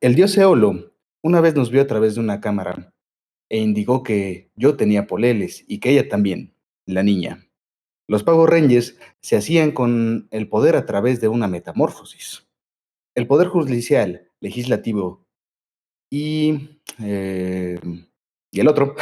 El dios Eolo una vez nos vio a través de una cámara e indicó que yo tenía poleles y que ella también, la niña. Los Power Rangers se hacían con el poder a través de una metamorfosis. El poder judicial, legislativo y el otro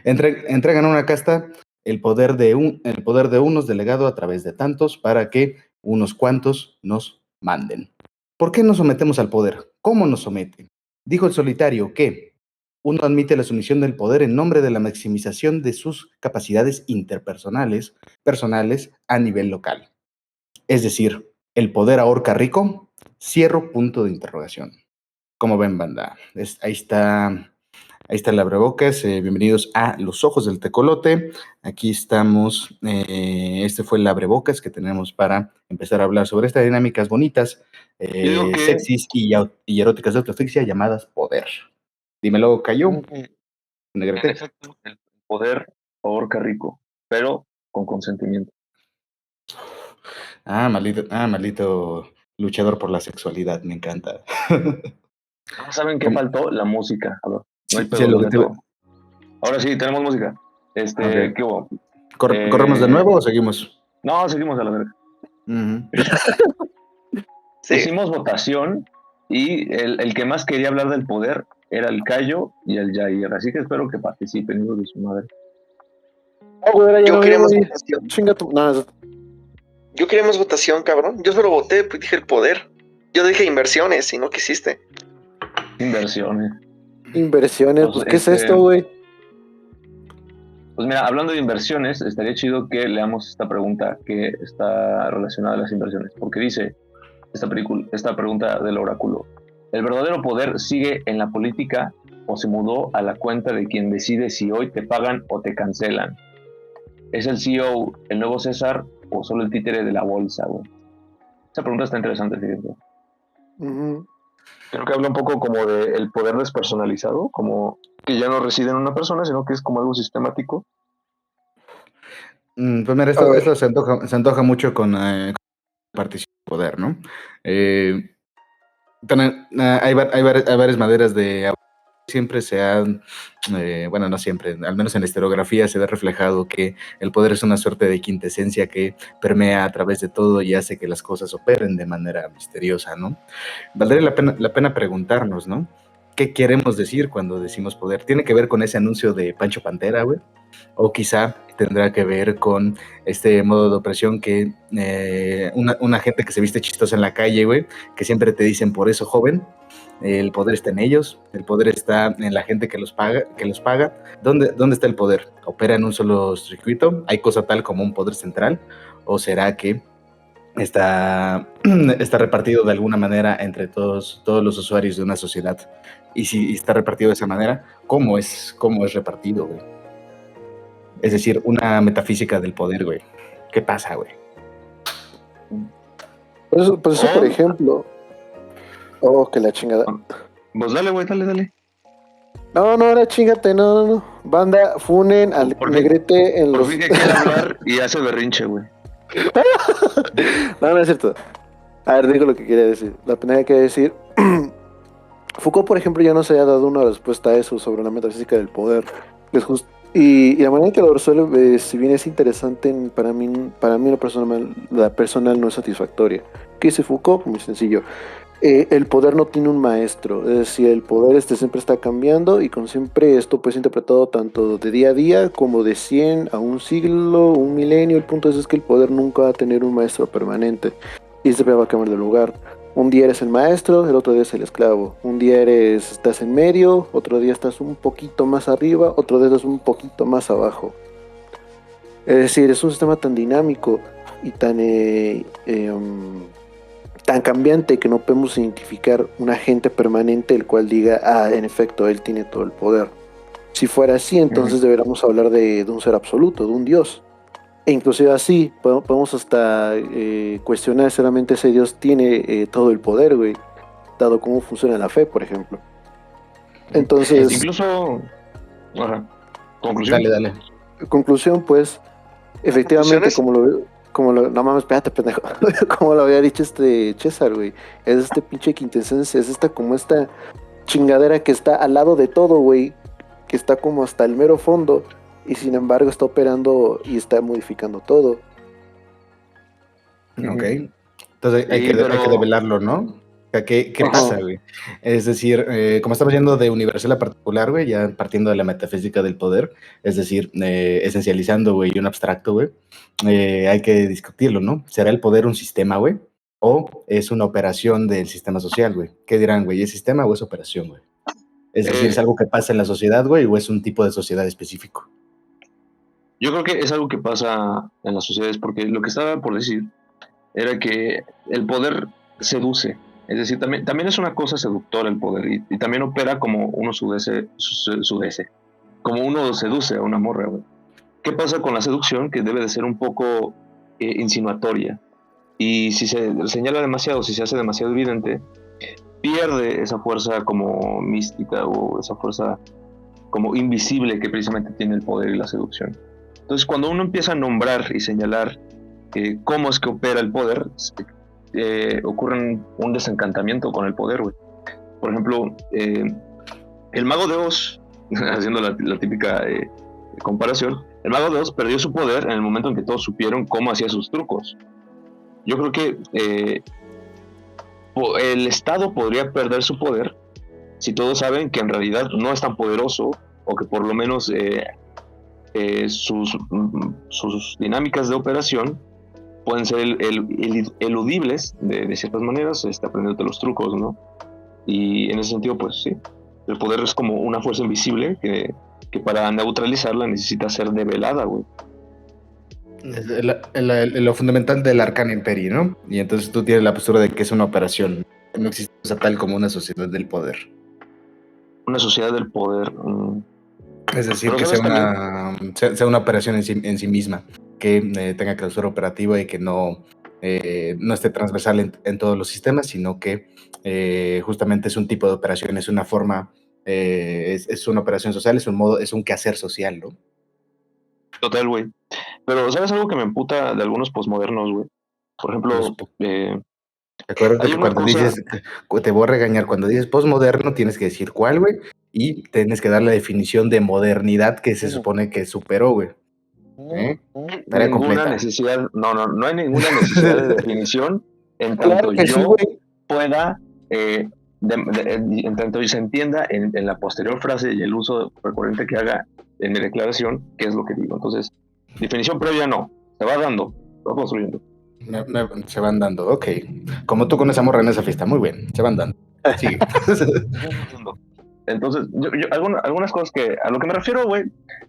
entregan a una casta el poder de unos delegado a través de tantos para que unos cuantos nos manden. ¿Por qué nos sometemos al poder? ¿Cómo nos someten? Dijo el solitario que uno admite la sumisión del poder en nombre de la maximización de sus capacidades interpersonales personales a nivel local. Es decir, el poder ahorca rico, cierro punto de interrogación. Como ven, banda, ahí está el abrebocas. Bienvenidos a Los Ojos del Tecolote. Aquí estamos. Este fue el abrebocas que tenemos para empezar a hablar sobre estas dinámicas bonitas, Yo digo que sexys y eróticas de autoficcia llamadas poder. Dímelo, Cayo. en Negrete. efecto el poder ahorca rico, pero con consentimiento. Maldito luchador por la sexualidad, me encanta. ¿Saben qué faltó? La música. A ver, no hay Sí, pedo, lo lo que te... meto. Ahora sí, tenemos música. Ok. ¿Qué hubo? ¿Corremos de nuevo o seguimos? No, seguimos a la verga. Uh-huh. Sí. Hicimos votación y el que más quería hablar del poder era el Cayo y el Jair. Así que espero que participen, hijos de su madre. Yo quería más votación. Yo quería más votación, cabrón. Yo solo voté, pues dije el poder. Yo dije inversiones y no quisiste. Inversiones. Pues, ¿qué es esto, güey? Pues mira, hablando de inversiones, estaría chido que leamos esta pregunta que está relacionada a las inversiones, porque dice esta pregunta del oráculo: ¿el verdadero poder sigue en la política o se mudó a la cuenta de quien decide si hoy te pagan o te cancelan? ¿Es el CEO el nuevo César o solo el títere de la bolsa, güey? Esa pregunta está interesante, fíjate. Uh-huh. Creo que habla un poco como del poder despersonalizado, como que ya no reside en una persona, sino que es como algo sistemático. Pues mira, esto se antoja mucho con participación de poder, ¿no? Hay varias maneras de... Siempre se han, bueno, no siempre, al menos en la historiografía se ve reflejado que el poder es una suerte de quintesencia que permea a través de todo y hace que las cosas operen de manera misteriosa, ¿no? Valdría la pena preguntarnos, ¿no? ¿Qué queremos decir cuando decimos poder? ¿Tiene que ver con ese anuncio de Pancho Pantera, güey? O quizá tendrá que ver con este modo de opresión que una gente que se viste chistosa en la calle, güey, que siempre te dicen por eso, joven. El poder está en ellos, el poder está en la gente que los paga. ¿Dónde está el poder? ¿Opera en un solo circuito? ¿Hay cosa tal como un poder central? ¿O será que está repartido de alguna manera entre todos los usuarios de una sociedad? Y si está repartido de esa manera, ¿cómo es repartido, güey? Es decir, una metafísica del poder, güey. ¿Qué pasa, güey? Pues eso, por ejemplo. Oh, que la chingada. Pues dale, güey, dale. No, ahora chingate, no. Banda, funen al Negrete en los... Por fin que quiere hablar y hace berrinche, güey. No es cierto. A ver, digo lo que quería decir. La pena que decir... Foucault, por ejemplo, ya no se ha dado una respuesta a eso sobre la metafísica del poder. Y la manera en que lo resuelve, si bien es interesante, para mí la personal no es satisfactoria. ¿Qué dice Foucault? Muy sencillo. El poder no tiene un maestro, es decir, el poder siempre está cambiando y con siempre esto pues interpretado tanto de día a día como de 100 a un siglo, un milenio. El punto es que el poder nunca va a tener un maestro permanente y siempre va a cambiar de lugar. Un día eres el maestro, el otro día es el esclavo. Un día estás en medio, otro día estás un poquito más arriba, otro día estás un poquito más abajo. Es decir, es un sistema tan dinámico y tan cambiante que no podemos identificar un agente permanente el cual diga, en efecto, él tiene todo el poder. Si fuera así, entonces deberíamos hablar de un ser absoluto, de un dios. E inclusive así, podemos hasta cuestionar si realmente ese dios tiene todo el poder, güey, dado cómo funciona la fe, por ejemplo. Entonces... Incluso... Ajá. ¿Conclusión? Dale. Conclusión, pues, efectivamente, como lo veo... no mames, espérate, pendejo. Como lo había dicho César, güey. Es pinche quintesencia, es esta chingadera que está al lado de todo, güey. Que está como hasta el mero fondo. Y sin embargo está operando y está modificando todo. Ok. Entonces hay que develarlo, ¿no? ¿Qué pasa, güey? Es decir, como estamos yendo de universal a particular, güey, ya partiendo de la metafísica del poder, es decir, esencializando, güey, y un abstracto, güey, hay que discutirlo, ¿no? ¿Será el poder un sistema, güey? ¿O es una operación del sistema social, güey? ¿Qué dirán, güey? ¿Es sistema o es operación, güey? Es decir, ¿es algo que pasa en la sociedad, güey, o es un tipo de sociedad específico? Yo creo que es algo que pasa en las sociedades, porque lo que estaba por decir era que el poder seduce. Es decir, también es una cosa seductora el poder, y también opera como uno como uno seduce a una morra, güey. ¿Qué pasa con la seducción? Que debe de ser un poco insinuatoria. Y si se señala demasiado, si se hace demasiado evidente, pierde esa fuerza como mística o esa fuerza como invisible que precisamente tiene el poder y la seducción. Entonces, cuando uno empieza a nombrar y señalar cómo es que opera el poder, ocurre un desencantamiento con el poder, güey. Por ejemplo, el Mago de Oz, haciendo la típica comparación, el Mago de Oz perdió su poder en el momento en que todos supieron cómo hacía sus trucos. Yo creo que el Estado podría perder su poder si todos saben que en realidad no es tan poderoso, o que por lo menos sus dinámicas de operación pueden ser eludibles de ciertas maneras, aprendiendo los trucos, ¿no? Y en ese sentido, pues sí, el poder es como una fuerza invisible que para neutralizarla necesita ser develada, güey. Lo fundamental del Arcane Imperi, ¿no? Y entonces tú tienes la postura de que es una operación. No existe cosa tal como una sociedad del poder. Una sociedad del poder. Es decir, que sea una operación en sí misma, que tenga clausura operativa y que no esté transversal en todos los sistemas, sino que justamente es un tipo de operación, es una forma, es una operación social, es un quehacer social, ¿no? Total, güey. Pero, ¿sabes algo que me emputa de algunos posmodernos, güey? Por ejemplo, acuérdate que cuando dices, te voy a regañar, cuando dices postmoderno tienes que decir cuál, güey, y tienes que dar la definición de modernidad que se supone que superó, güey. Ninguna necesidad, no hay ninguna necesidad de definición en tanto yo pueda, en tanto se entienda en la posterior frase y el uso recurrente que haga en mi declaración, qué es lo que digo. Entonces, definición previa no, se va dando, se va construyendo. Se van dando, ok. Como tú con esa morra en esa fiesta, muy bien, se van dando. Sigue. Entonces, algunas cosas que a lo que me refiero, güey,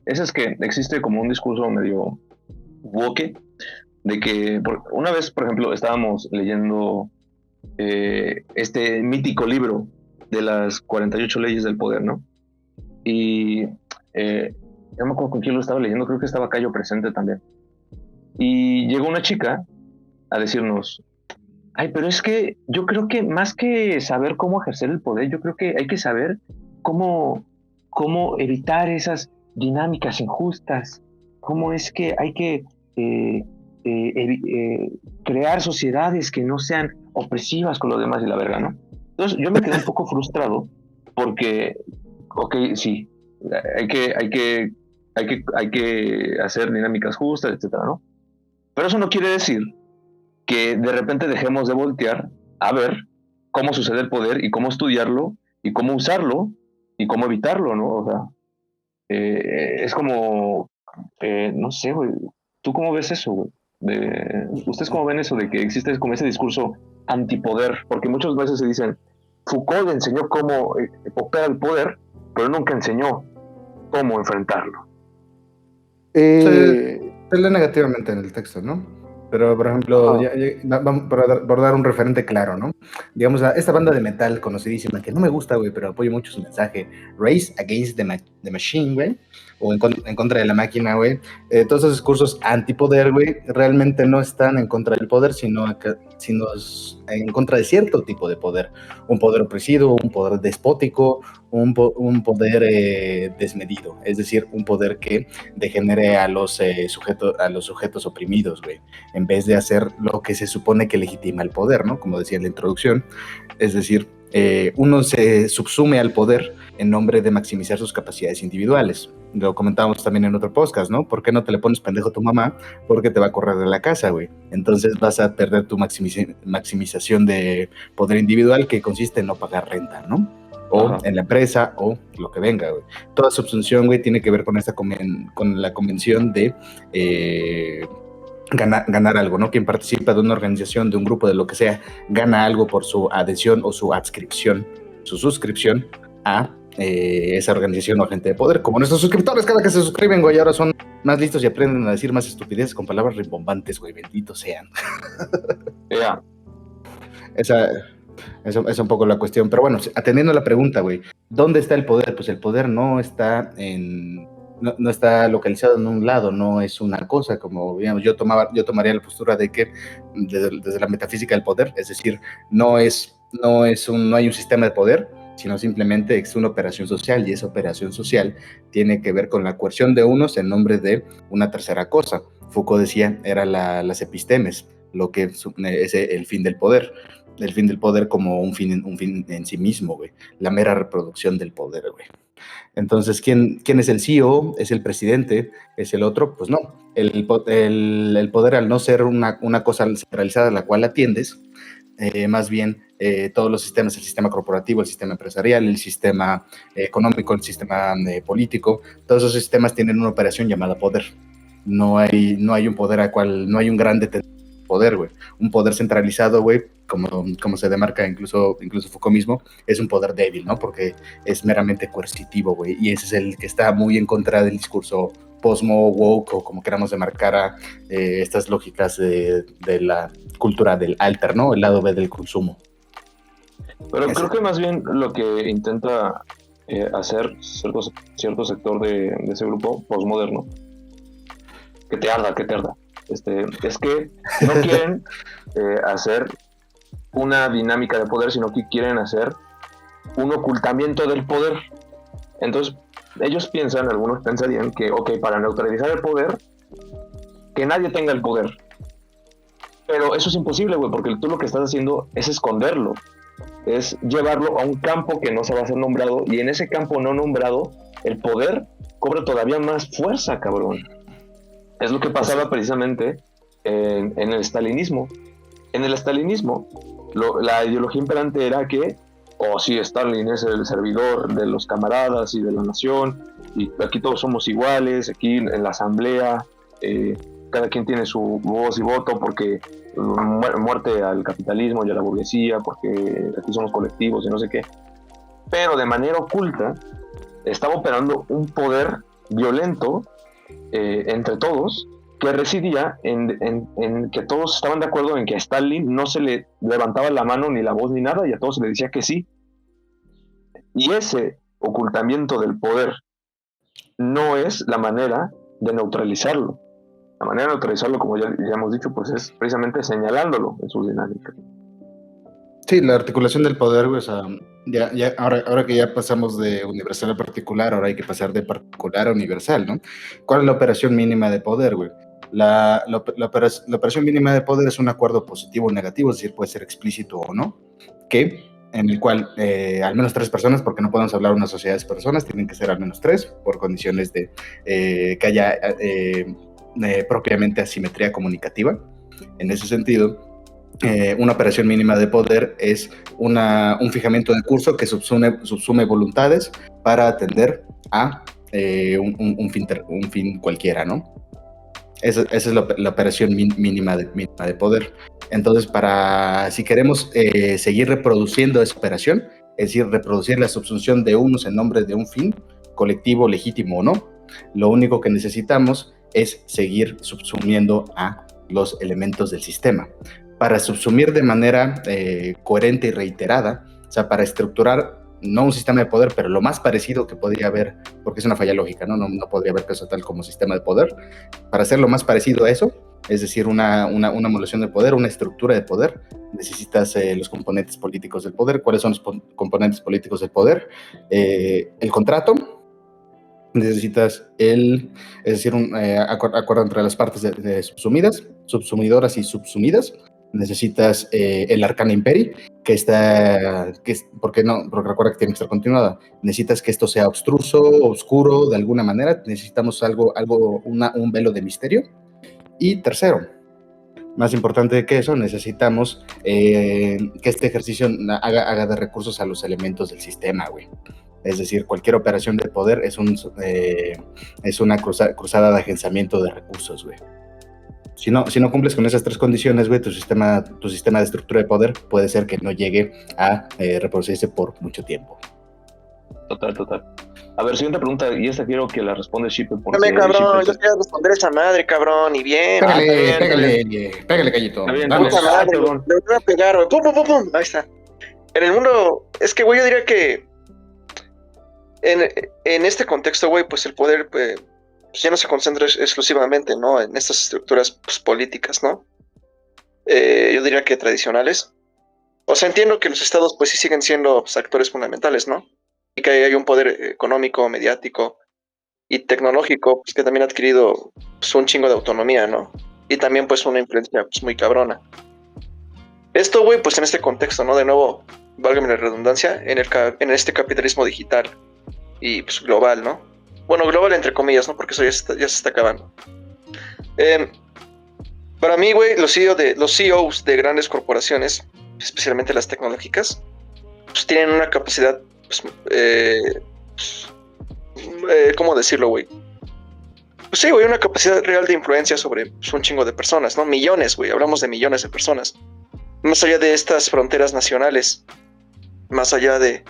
es que existe como un discurso medio woke de que una vez, por ejemplo, estábamos leyendo este mítico libro de las 48 leyes del poder, ¿no? Y no me acuerdo con quién lo estaba leyendo, creo que estaba Cayo presente también. Y llegó una chica a decirnos, ay, pero es que yo creo que más que saber cómo ejercer el poder, yo creo que hay que saber cómo evitar esas dinámicas injustas, cómo es que hay que crear sociedades que no sean opresivas con los demás y la verga, ¿no? Entonces yo me quedé un poco frustrado porque, ok, sí, hay que hacer dinámicas justas, etcétera, ¿no? Pero eso no quiere decir que de repente dejemos de voltear a ver cómo sucede el poder y cómo estudiarlo y cómo usarlo y cómo evitarlo, ¿no? O sea, es como, no sé, güey, ¿tú cómo ves eso, güey? ¿Ustedes cómo ven eso de que existe como ese discurso antipoder? Porque muchas veces se dicen, Foucault enseñó cómo opera el poder, pero nunca enseñó cómo enfrentarlo. Se lee negativamente en el texto, ¿no? Pero, por ejemplo, vamos por dar un referente claro, ¿no? Digamos, a esta banda de metal conocidísima, que no me gusta, güey, pero apoyo mucho su mensaje, Race Against the Machine, güey, o en contra de la máquina, güey. Todos esos discursos antipoder, güey, realmente no están en contra del poder, sino en contra de cierto tipo de poder. Un poder opresivo, un poder despótico, un poder desmedido, es decir, un poder que degenere a los sujetos oprimidos, güey. en vez de hacer lo que se supone que legitima el poder, ¿no? Como decía en la introducción, es decir, uno se subsume al poder en nombre de maximizar sus capacidades individuales. Lo comentábamos también en otro podcast, ¿no? ¿Por qué no te le pones pendejo a tu mamá? Porque te va a correr de la casa, güey. Entonces vas a perder tu maximización de poder individual, que consiste en no pagar renta, ¿no? O en la empresa, o lo que venga, güey. Toda subsunción, güey, tiene que ver con con la convención de ganar algo, ¿no? Quien participa de una organización, de un grupo, de lo que sea, gana algo por su adhesión o su adscripción, su suscripción a esa organización o agente de poder. Como nuestros suscriptores, cada que se suscriben, güey, ahora son más listos y aprenden a decir más estupideces con palabras rimbombantes, güey, benditos sean. Yeah. Esa es un poco la cuestión. Pero bueno, atendiendo a la pregunta, güey, ¿dónde está el poder? Pues el poder no está no está localizado en un lado, no es una cosa, como digamos, yo tomaría la postura de que desde la metafísica del poder, es decir, no hay un sistema de poder, sino simplemente es una operación social, y esa operación social tiene que ver con la coerción de unos en nombre de una tercera cosa. Foucault decía, era las epistemes, lo que es el fin del poder. El fin del poder como un fin en sí mismo, güey. La mera reproducción del poder, güey. Entonces, ¿quién es el CEO? ¿Es el presidente? ¿Es el otro? Pues no. El poder, al no ser una cosa centralizada a la cual atiendes, más bien todos los sistemas, el sistema corporativo, el sistema empresarial, el sistema económico, el sistema político, todos esos sistemas tienen una operación llamada poder. No hay un poder al cual, no hay un gran poder, güey. Un poder centralizado, güey, como se demarca incluso Foucault mismo, es un poder débil, ¿no? Porque es meramente coercitivo, güey. Y ese es el que está muy en contra del discurso posmo, woke, o como queramos demarcar a estas lógicas de la cultura del alter, ¿no? El lado B del consumo. Pero creo que más bien lo que intenta hacer cierto sector de ese grupo postmoderno, que te arda, es que no quieren hacer una dinámica de poder, sino que quieren hacer un ocultamiento del poder. Entonces, algunos pensarían que, para neutralizar el poder, que nadie tenga el poder. Pero eso es imposible, güey, porque tú lo que estás haciendo es esconderlo, es llevarlo a un campo que no se va a ser nombrado, y en ese campo no nombrado, el poder cobra todavía más fuerza, cabrón. Es lo que pasaba precisamente en el stalinismo. En el stalinismo, la ideología imperante era que, sí, Stalin es el servidor de los camaradas y de la nación, y aquí todos somos iguales, aquí en la asamblea, cada quien tiene su voz y voto, porque muerte al capitalismo y a la burguesía, porque aquí somos colectivos y no sé qué. Pero de manera oculta estaba operando un poder violento entre todos, que residía en que todos estaban de acuerdo en que a Stalin no se le levantaba la mano ni la voz ni nada, y a todos se le decía que sí. Y ese ocultamiento del poder no es la manera de neutralizarlo. La manera de neutralizarlo, como ya hemos dicho, pues es precisamente señalándolo en su dinámica. Sí, la articulación del poder, güey, o sea, ahora que ya pasamos de universal a particular, ahora hay que pasar de particular a universal, ¿no? ¿Cuál es la operación mínima de poder, güey? La operación mínima de poder es un acuerdo positivo o negativo, es decir, puede ser explícito o no, en el cual al menos 3 personas, porque no podemos hablar de una sociedad de personas, tienen que ser al menos 3, por condiciones de que haya propiamente asimetría comunicativa. En ese sentido, una operación mínima de poder es un fijamiento de curso que subsume voluntades para atender a un fin cualquiera, ¿no? Esa es la operación mínima de poder. Entonces, si queremos seguir reproduciendo esa operación, es decir, reproducir la subsunción de unos en nombre de un fin colectivo, legítimo o no, lo único que necesitamos es seguir subsumiendo a los elementos del sistema. Para subsumir de manera coherente y reiterada, o sea, para estructurar no un sistema de poder, pero lo más parecido que podría haber, porque es una falla lógica, no podría haber cosa tal como sistema de poder, para hacer lo más parecido a eso, es decir, una modulación de poder, una estructura de poder, necesitas los componentes políticos del poder. ¿Cuáles son los componentes políticos del poder? El contrato, necesitas es decir, un acuerdo entre las partes de subsumidoras y subsumidas. Necesitas el Arcana Imperi, porque recuerda que tiene que estar continuada. Necesitas que esto sea obstruso, oscuro, de alguna manera. Necesitamos un velo de misterio. Y tercero, más importante que eso, necesitamos que este ejercicio haga de recursos a los elementos del sistema, güey. Es decir, cualquier operación de poder es una cruzada de agenciamiento de recursos, güey. Si no cumples con esas tres condiciones, güey, tu sistema de estructura de poder puede ser que no llegue a reproducirse por mucho tiempo. Total. A ver, siguiente pregunta, y esta quiero que la responde Shipe. Dame, cabrón, yo quería responder esa madre, cabrón, y bien. Pégale, Callito. Puta madre, le voy a pegar, güey. Pum. Ahí está. En el mundo, es que, güey, yo diría que en este contexto, güey, pues el poder pues ya no se concentra exclusivamente, ¿no? En estas estructuras pues, políticas, ¿no? Yo diría que tradicionales. O sea, entiendo que los estados pues sí siguen siendo pues, actores fundamentales, ¿no? Y que hay un poder económico, mediático y tecnológico pues, que también ha adquirido pues, un chingo de autonomía, ¿no? Y también pues una influencia pues, muy cabrona. Esto, güey, pues en este contexto, ¿no? De nuevo, válgame la redundancia, en este capitalismo digital y pues, global, ¿no? Bueno, global entre comillas, ¿no? Porque eso ya se está acabando. Para mí, güey, los CEOs de grandes corporaciones, especialmente las tecnológicas, pues tienen una capacidad, ¿cómo decirlo, güey? Pues sí, güey, una capacidad real de influencia sobre pues, un chingo de personas, ¿no? Millones, güey, hablamos de millones de personas. Más allá de estas fronteras nacionales, más allá de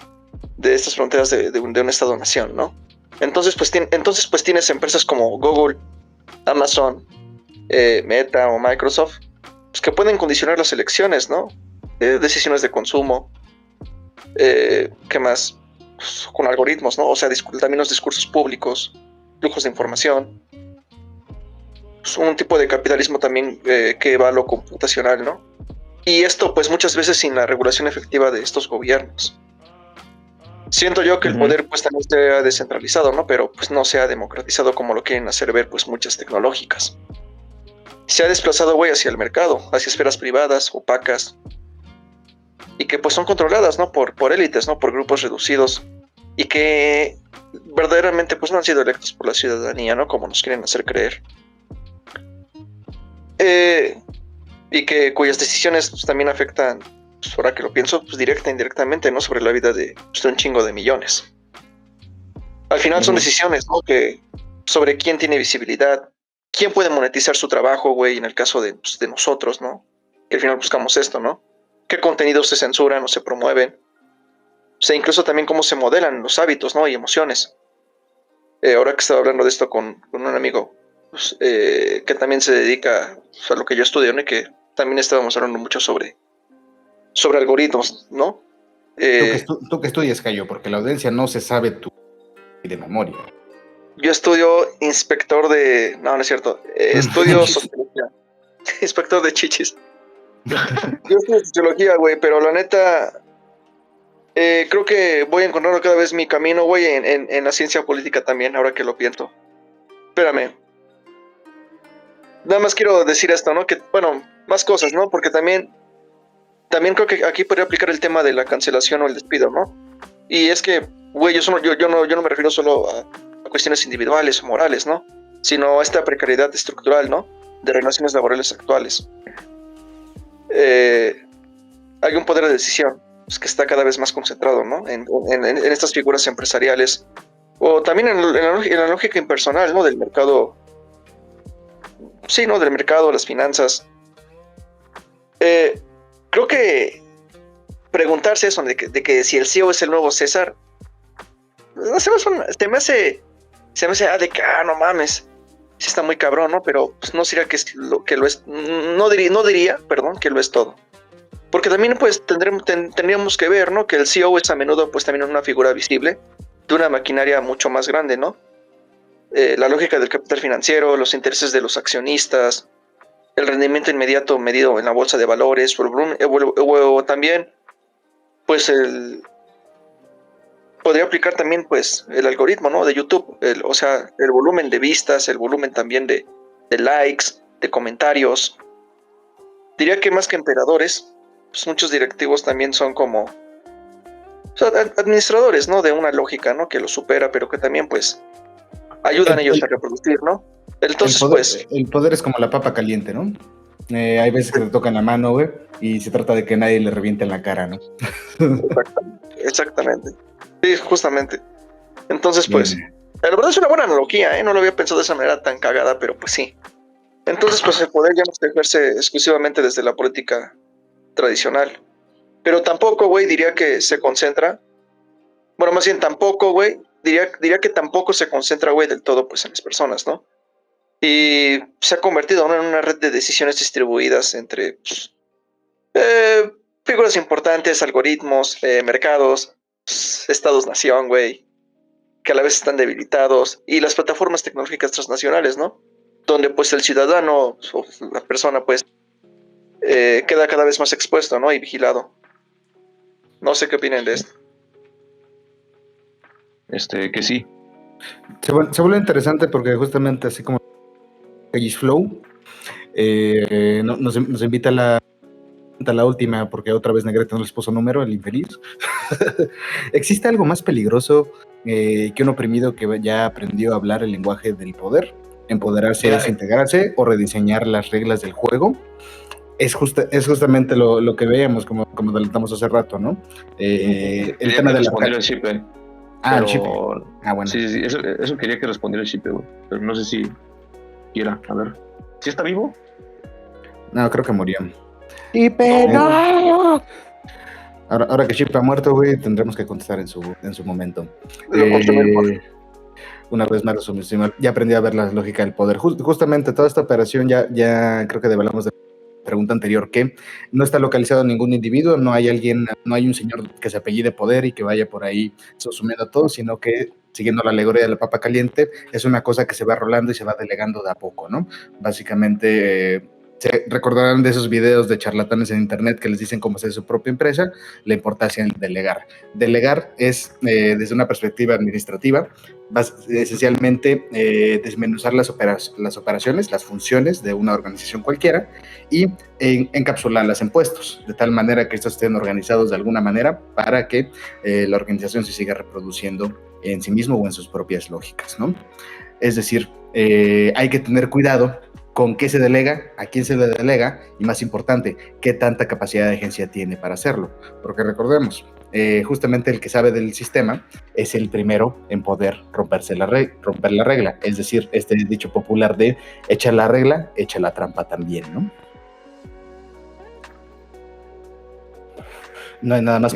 estas fronteras de un estado-nación, ¿no? Entonces, pues tienes empresas como Google, Amazon, Meta o Microsoft, pues, que pueden condicionar las elecciones, ¿no? Decisiones de consumo, ¿qué más? Pues, con algoritmos, ¿no? O sea, también los discursos públicos, flujos de información, pues, un tipo de capitalismo también que va a lo computacional, ¿no? Y esto, pues, muchas veces sin la regulación efectiva de estos gobiernos. Siento yo que el poder pues también sea descentralizado, ¿no? Pero pues no sea democratizado como lo quieren hacer ver pues muchas tecnológicas. Se ha desplazado, güey, hacia el mercado, hacia esferas privadas, opacas, y que pues son controladas, ¿no? Por élites, ¿no? Por grupos reducidos, y que verdaderamente pues no han sido electos por la ciudadanía, ¿no? Como nos quieren hacer creer. Y que cuyas decisiones pues, también afectan, pues, ahora que lo pienso, pues directa e indirectamente, ¿no? Sobre la vida de un chingo de millones. Al final son decisiones, ¿no? Que sobre quién tiene visibilidad, quién puede monetizar su trabajo, güey, en el caso de nosotros, ¿no? Que al final buscamos esto, ¿no? Qué contenidos se censuran o se promueven. O sea, incluso también cómo se modelan los hábitos, ¿no? Y emociones. Ahora que estaba hablando de esto con un amigo, pues, que también se dedica pues, a lo que yo estudio, ¿no? Y que también estábamos hablando mucho sobre algoritmos, ¿no? ¿Tú que estudias, Cayo? Porque la audiencia no se sabe tu de memoria. Yo estudio inspector de... No, no es cierto. Estudio sociología. Inspector de chichis. Yo estudio sociología, güey, pero la neta... creo que voy encontrando cada vez mi camino, güey, en la ciencia política también, ahora que lo pienso. Espérame. Nada más quiero decir esto, ¿no? Que, bueno, más cosas, ¿no? Porque también creo que aquí podría aplicar el tema de la cancelación o el despido, ¿no? Y es que, güey, yo no me refiero solo a cuestiones individuales o morales, ¿no? Sino a esta precariedad estructural, ¿no? De relaciones laborales actuales. Hay un poder de decisión pues, que está cada vez más concentrado, ¿no? En estas figuras empresariales. O también en la lógica impersonal, ¿no? Del mercado. Sí, ¿no? Del mercado, las finanzas. Creo que preguntarse eso de que si el CEO es el nuevo César, se me hace no mames, sí está muy cabrón, ¿no? Pero pues, no sería que lo es, no diría, perdón, que lo es todo. Porque también pues tendríamos que ver, ¿no? Que el CEO es a menudo pues también una figura visible de una maquinaria mucho más grande, ¿no? La lógica del capital financiero, los intereses de los accionistas, el rendimiento inmediato medido en la bolsa de valores, o también, pues podría aplicar también, pues, el algoritmo, ¿no? De YouTube, o sea, el volumen de vistas, el volumen también de likes, de comentarios. Diría que más que emperadores, pues muchos directivos también son como, o sea, administradores, ¿no? De una lógica, ¿no? Que los supera, pero que también, pues, ayudan ellos a reproducir, ¿no? Entonces, pues... El poder es como la papa caliente, ¿no? Hay veces que te tocan la mano, güey, y se trata de que nadie le reviente en la cara, ¿no? Exactamente. Sí, justamente. Entonces, pues, Bien. la verdad es una buena analogía, ¿eh? No lo había pensado de esa manera tan cagada, pero pues sí. Entonces, pues el poder ya no se ejerce exclusivamente desde la política tradicional. Pero tampoco, güey, diría que se concentra. Bueno, más bien tampoco, güey. Diría que tampoco se concentra, güey, del todo, pues, en las personas, ¿no? Y se ha convertido, ¿no?, en una red de decisiones distribuidas entre pues, figuras importantes, algoritmos, mercados, pues, estados-nación, güey, que a la vez están debilitados, y las plataformas tecnológicas transnacionales, ¿no? Donde pues el ciudadano o la persona pues queda cada vez más expuesto, ¿no? Y vigilado. No sé qué opinan de esto. Que sí. Se vuelve interesante porque justamente así como Peggy's Flow nos invita a la última, porque otra vez Negrete no les puso número, el infeliz. ¿Existe algo más peligroso que un oprimido que ya aprendió a hablar el lenguaje del poder? ¿Empoderarse es integrarse o rediseñar las reglas del juego? Es justamente lo que veíamos, como adelantamos hace rato, ¿no? El tema de responder el Shipe. Ah, el Shipe. Ah, bueno. Sí, eso quería que respondiera el Shipe, güey. Pero no sé si quiera. A ver. ¿Sí está vivo? No, creo que murió. ¡Shipe, no! Ahora que Shipe ha muerto, güey, tendremos que contestar en su momento. Una vez más, ya aprendí a ver la lógica del poder. Justamente toda esta operación ya creo que develamos de pregunta anterior, que no está localizado en ningún individuo, no hay un señor que se apellide Poder y que vaya por ahí sumiendo a todos, sino que, siguiendo la alegoría de la papa caliente, es una cosa que se va rolando y se va delegando de a poco, ¿no? Básicamente, se recordarán de esos videos de charlatanes en internet que les dicen cómo hacer su propia empresa, la importancia de delegar. Delegar es, desde una perspectiva administrativa, esencialmente desmenuzar las operaciones, las funciones de una organización cualquiera y encapsularlas en puestos, de tal manera que estos estén organizados de alguna manera para que la organización se siga reproduciendo en sí mismo o en sus propias lógicas, ¿no? Es decir, hay que tener cuidado con qué se delega, a quién se le delega y, más importante, qué tanta capacidad de agencia tiene para hacerlo. Porque recordemos, justamente el que sabe del sistema es el primero en poder romper la regla. Es decir, este dicho popular de echa la regla, echa la trampa también, ¿no? No hay nada más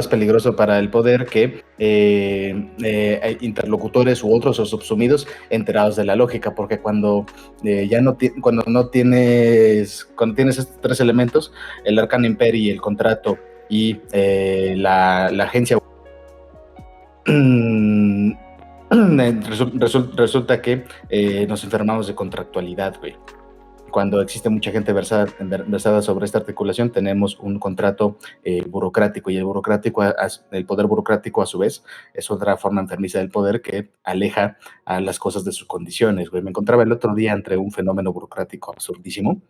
peligroso para el poder que interlocutores u otros o subsumidos enterados de la lógica, porque cuando tienes estos tres elementos, el Arcane Imperii, el contrato y la agencia, resulta que nos enfermamos de contractualidad, güey. Cuando existe mucha gente versada sobre esta articulación, tenemos un contrato burocrático, y el poder burocrático, a su vez, es otra forma enfermiza del poder que aleja a las cosas de sus condiciones, güey. Me encontraba el otro día entre un fenómeno burocrático absurdísimo.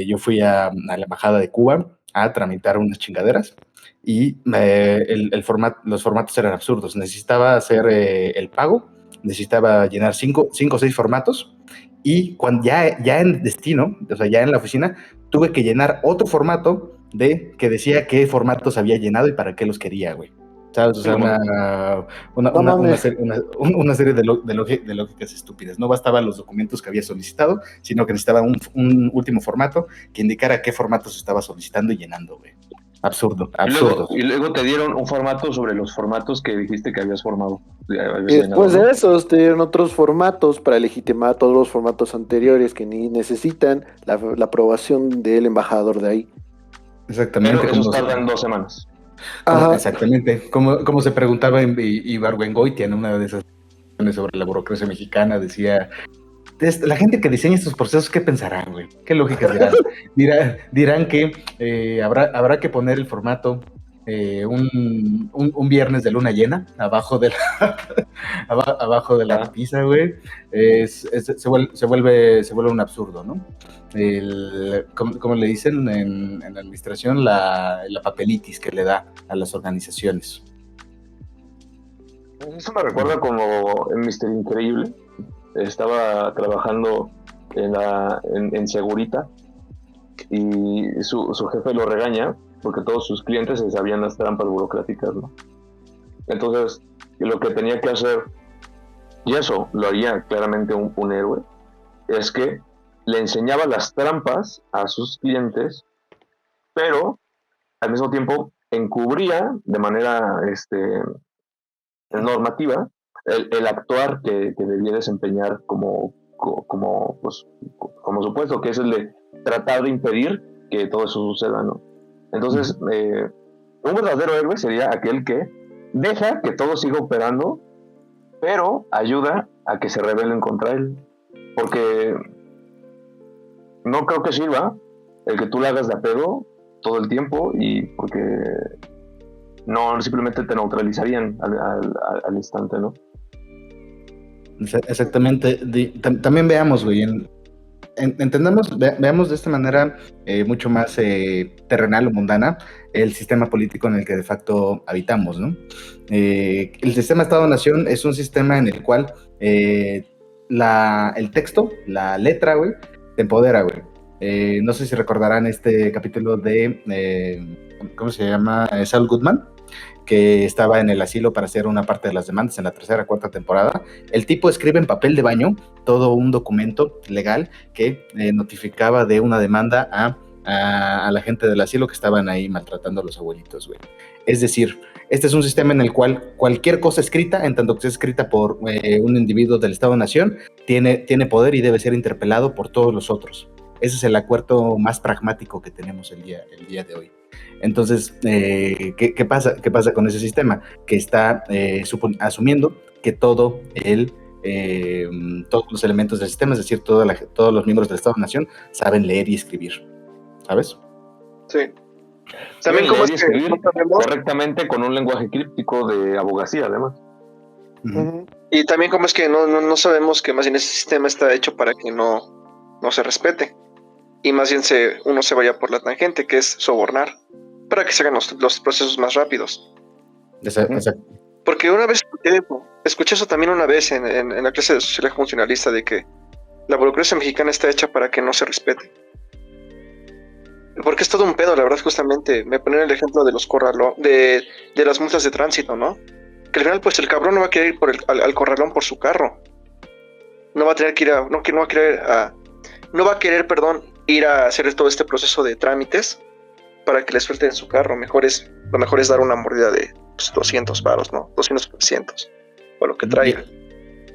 Yo fui a la Embajada de Cuba a tramitar unas chingaderas y los formatos eran absurdos. Necesitaba hacer el pago, necesitaba llenar 5 o 6 formatos, y cuando ya en destino, o sea, ya en la oficina, tuve que llenar otro formato que decía qué formatos había llenado y para qué los quería, güey. ¿Sabes? O sea, una serie de lógicas estúpidas. No bastaban los documentos que había solicitado, sino que necesitaba un último formato que indicara qué formatos estaba solicitando y llenando, güey. Absurdo. Y luego te dieron un formato sobre los formatos que dijiste que habías formado. Y después de esos te dieron otros formatos para legitimar todos los formatos anteriores que ni necesitan la aprobación del embajador de ahí. Exactamente. Pero eso tardan 2 semanas. Ajá. Exactamente. Como se preguntaba Ibargüengoitia en una de esas sobre la burocracia mexicana, decía: la gente que diseña estos procesos, ¿qué pensarán, güey? ¿Qué lógicas dirán? Dirán que habrá que poner el formato un viernes de luna llena abajo de la, abajo de la pizza, güey, se vuelve un absurdo, ¿no? Como le dicen en la administración, la papelitis que le da a las organizaciones. Eso me recuerda como en Mr. Increíble. Estaba trabajando en Segurita y su jefe lo regaña porque todos sus clientes se sabían las trampas burocráticas, ¿no? Entonces, lo que tenía que hacer, y eso lo haría claramente un héroe, es que le enseñaba las trampas a sus clientes, pero al mismo tiempo encubría de manera normativa el actuar que debía desempeñar como supuesto, que es el de tratar de impedir que todo eso suceda, ¿no? Entonces, un verdadero héroe sería aquel que deja que todo siga operando, pero ayuda a que se rebelen contra él. Porque no creo que sirva el que tú le hagas de a pedo todo el tiempo, y porque no simplemente te neutralizarían al instante, ¿no? Exactamente. También veamos, güey, veamos de esta manera mucho más terrenal o mundana el sistema político en el que de facto habitamos, ¿no? El sistema Estado-Nación es un sistema en el cual el texto, la letra, güey, te empodera, güey. No sé si recordarán este capítulo de, ¿cómo se llama? Saul Goodman, que estaba en el asilo para hacer una parte de las demandas en la 3ª, 4ª temporada. El tipo escribe en papel de baño todo un documento legal que notificaba de una demanda a la gente del asilo que estaban ahí maltratando a los abuelitos, güey. Es decir, este es un sistema en el cual cualquier cosa escrita, en tanto que sea escrita por un individuo del Estado-Nación, tiene poder y debe ser interpelado por todos los otros. Ese es el acuerdo más pragmático que tenemos el día de hoy. Entonces, ¿qué pasa con ese sistema? Que está asumiendo que todos los elementos del sistema, es decir, todos los miembros del Estado-Nación saben leer y escribir, ¿sabes? Sí. También como es que escribir correctamente con un lenguaje críptico de abogacía, además. Uh-huh. Y también como es que no sabemos que más bien ese sistema está hecho para que no se respete, y más bien uno se vaya por la tangente, que es sobornar, para que se hagan los procesos más rápidos. Exacto. Porque una vez escuché eso también una vez en la clase de sociología funcionalista, de que la burocracia mexicana está hecha para que no se respete. Porque es todo un pedo, la verdad. Justamente me ponen el ejemplo de los corralón, de las multas de tránsito, ¿no? Que al final pues el cabrón no va a querer ir al corralón por su carro. No va a tener que ir no va a querer, ir a hacer todo este proceso de trámites para que le suelten su carro. Lo mejor es dar una mordida de 200 varos, ¿no? 200, 300, o lo que traiga.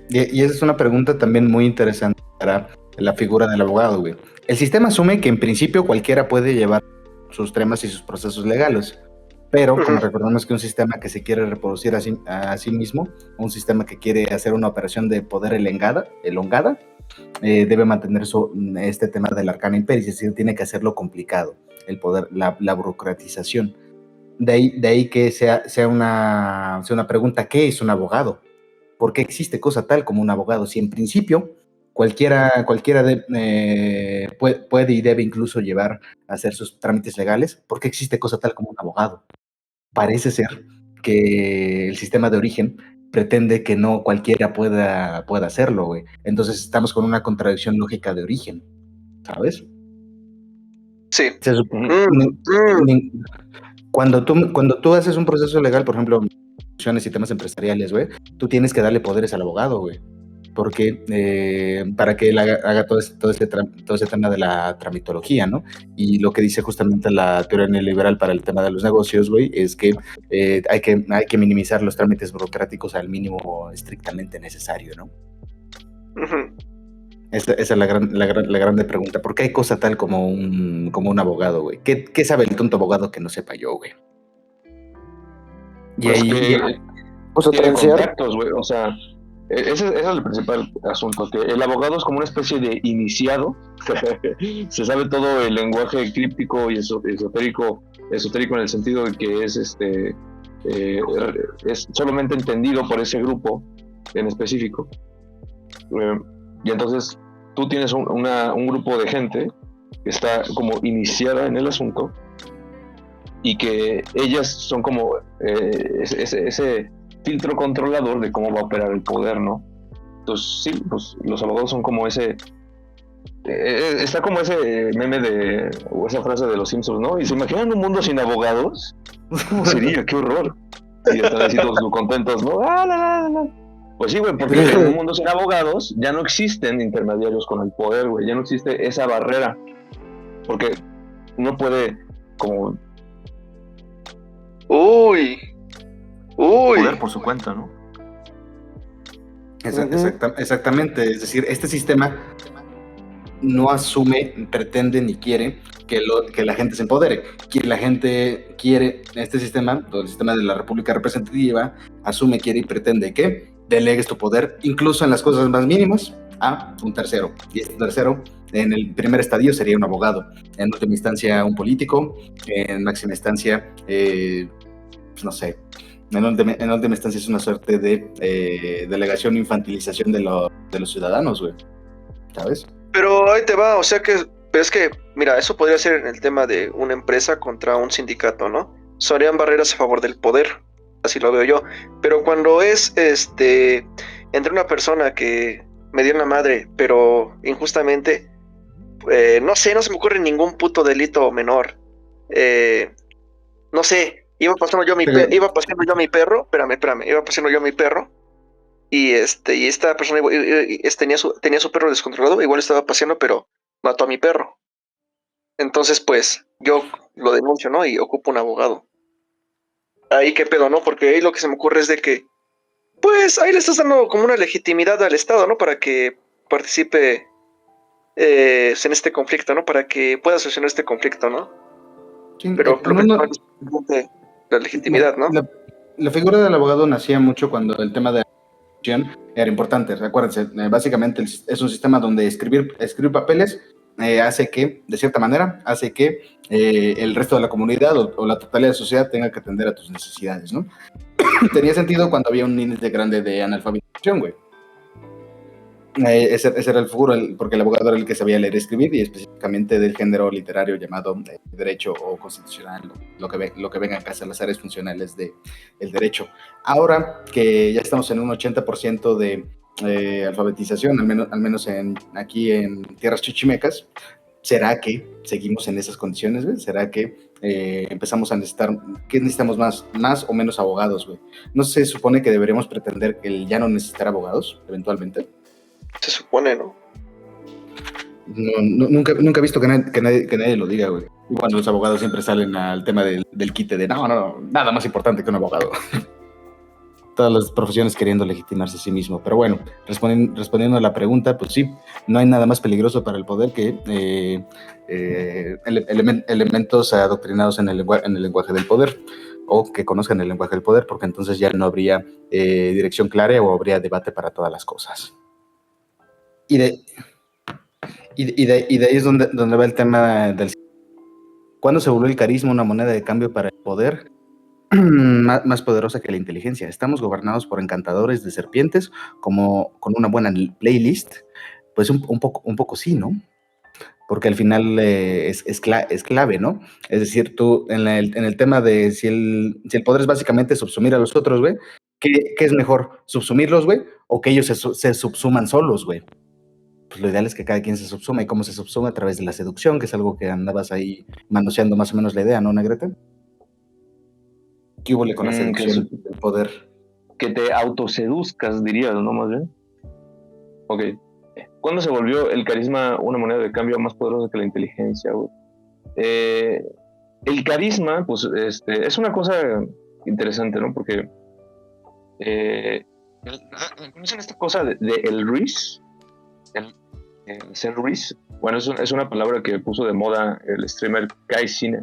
Y esa es una pregunta también muy interesante para la figura del abogado, güey. El sistema asume que en principio cualquiera puede llevar sus temas y sus procesos legales, pero como recordamos que un sistema que se quiere reproducir a sí mismo, un sistema que quiere hacer una operación de poder elongada, debe mantener este tema del arcana imperis, es decir, tiene que hacerlo complicado, el poder, la burocratización. De ahí que sea una pregunta: ¿qué es un abogado? ¿Por qué existe cosa tal como un abogado? Si en principio cualquiera puede y debe incluso llevar a hacer sus trámites legales, ¿por qué existe cosa tal como un abogado? Parece ser que el sistema de origen pretende que no cualquiera pueda hacerlo, güey. Entonces estamos con una contradicción lógica de origen, ¿sabes? Sí. Cuando tú haces un proceso legal, por ejemplo, y temas empresariales, güey, tú tienes que darle poderes al abogado, güey. Porque para que él haga todo ese tema de la tramitología, ¿no? Y lo que dice justamente la teoría neoliberal para el tema de los negocios, güey, es que hay que minimizar los trámites burocráticos al mínimo estrictamente necesario, ¿no? Uh-huh. Esa es la grande pregunta. ¿Por qué hay cosa tal como un abogado, güey? ¿Qué sabe el tonto abogado que no sepa yo, güey? Y pues ahí... tiene contactos, güey, o sea... Ese es el principal asunto, que el abogado es como una especie de iniciado, se sabe todo el lenguaje críptico y esotérico esotérico en el sentido de que es solamente entendido por ese grupo en específico. Y entonces tú tienes un grupo de gente que está como iniciada en el asunto y que ellas son como ese filtro controlador de cómo va a operar el poder, ¿no? Entonces sí, pues los abogados son como está como ese meme o esa frase de los Simpsons, ¿no? Y se imaginan un mundo sin abogados, ¿cómo sería? ¡Qué horror! Y están así todos contentos, ¿no? Pues sí, güey, porque en un mundo sin abogados ya no existen intermediarios con el poder, güey, ya no existe esa barrera, porque uno puede como poder por su cuenta, ¿no? Exactamente, es decir, este sistema no asume, pretende ni quiere que la gente se empodere. La gente quiere, este sistema, todo el sistema de la República Representativa, asume, quiere y pretende que delegues tu poder, incluso en las cosas más mínimas, a un tercero. Y este tercero, en el primer estadio, sería un abogado. En última instancia, un político. En máxima instancia, pues no sé. En última instancia es una suerte de delegación o infantilización de los ciudadanos, güey. ¿Sabes? Pero ahí te va, o sea que, pero es que, mira, eso podría ser en el tema de una empresa contra un sindicato, ¿no? Serían barreras a favor del poder, así lo veo yo. Pero cuando es, entre una persona que me dio en la madre, pero injustamente, no sé, no se me ocurre ningún puto delito menor. No sé, iba paseando yo a mi perro, espérame, iba paseando yo a mi perro. Y esta persona tenía su perro descontrolado, igual estaba paseando, pero mató a mi perro. Entonces, pues, yo lo denuncio, ¿no? Y ocupo un abogado. Ahí qué pedo, ¿no? Porque ahí lo que se me ocurre es de que, pues, ahí le estás dando como una legitimidad al Estado, ¿no? Para que participe en este conflicto, ¿no? Para que pueda solucionar este conflicto, ¿no? Sí, Pero lo principal es la legitimidad, ¿no? La figura del abogado nacía mucho cuando el tema de era importante. Acuérdense, básicamente es un sistema donde escribir papeles hace que, de cierta manera, hace que el resto de la comunidad o la totalidad de la sociedad tenga que atender a tus necesidades, ¿no? Tenía sentido cuando había un índice grande de analfabetización, güey. Ese era el futuro, porque el abogado era el que sabía leer y escribir, y específicamente del género literario llamado derecho o constitucional, lo que venga en casa de las áreas funcionales del derecho. Ahora que ya estamos en un 80% de alfabetización, al menos aquí en tierras chichimecas, ¿será que seguimos en esas condiciones, güey? ¿Será que empezamos a necesitar, ¿qué necesitamos más o menos abogados, güey? ¿No se supone que deberíamos pretender que ya no necesitar abogados, eventualmente? Se supone, ¿no? Nunca he visto que nadie lo diga, güey. Y cuando los abogados siempre salen al tema del quite de no, nada más importante que un abogado. Todas las profesiones queriendo legitimarse a sí mismo. Pero bueno, respondiendo a la pregunta, pues sí, no hay nada más peligroso para el poder que elementos adoctrinados en el lenguaje del poder, o que conozcan el lenguaje del poder, porque entonces ya no habría dirección clara o habría debate para todas las cosas. Y de ahí es donde va el tema del... ¿Cuándo se volvió el carisma una moneda de cambio para el poder? Más poderosa que la inteligencia. Estamos gobernados por encantadores de serpientes, como con una buena playlist. Pues un poco sí, ¿no? Porque al final es clave, ¿no? Es decir, tú en el tema de si el poder es básicamente subsumir a los otros, güey, ¿qué es mejor? ¿Subsumirlos, güey? ¿O que ellos se subsuman solos, güey? Pues lo ideal es que cada quien se subsuma. ¿Y cómo se subsuma? A través de la seducción, que es algo que andabas ahí manoseando más o menos la idea, ¿no, Negrete? ¿Qué hubo con la seducción del poder? Que te autoseduzcas, dirías, ¿no? Más bien. Ok. ¿Cuándo se volvió el carisma una moneda de cambio más poderosa que la inteligencia, güey? El carisma, pues, es una cosa interesante, ¿no? Porque ¿conocen esta cosa de el RIS? El ser RIS. Bueno, es una palabra que puso de moda el streamer Kai Cine.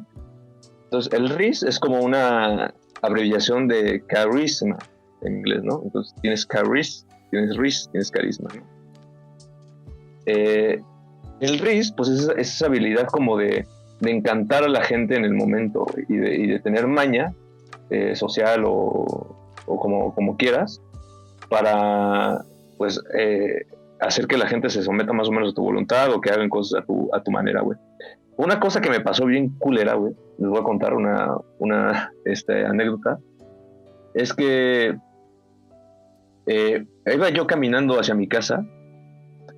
Entonces, el RIS es como una abreviación de carisma en inglés, ¿no? Entonces, tienes caris, tienes RIS, tienes carisma, ¿no? El RIS, pues es esa habilidad como de encantar a la gente en el momento, güey, y de tener maña social o como quieras, para pues hacer que la gente se someta más o menos a tu voluntad o que hagan cosas a tu manera, güey. Una cosa que me pasó bien culera, güey, les voy a contar una anécdota, es que iba yo caminando hacia mi casa,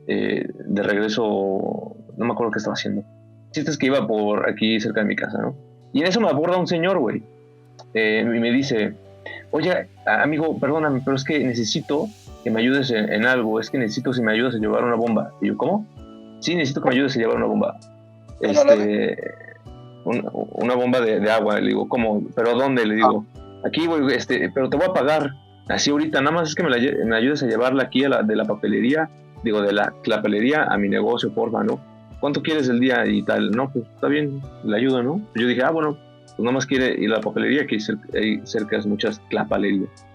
de regreso, no me acuerdo qué estaba haciendo. El chiste es que iba por aquí cerca de mi casa, ¿no? Y en eso me aborda un señor, güey, y me dice, oye, amigo, perdóname, pero es que necesito que me ayudes en algo, es que necesito si me ayudas a llevar una bomba. Y yo, ¿cómo? Sí, necesito que me ayudes a llevar una bomba. Una bomba de agua. Le digo, ¿cómo? ¿Pero dónde? Le digo, aquí, güey, pero te voy a pagar así ahorita, nada más es que me ayudes a llevarla aquí de la papelería, digo, de la papelería a mi negocio, porfa, ¿no? ¿Cuánto quieres el día y tal? No, pues está bien, le ayudo, ¿no? Yo dije, bueno, pues nada más quiere ir a la papelería, que hay cerca de muchas clapalerías.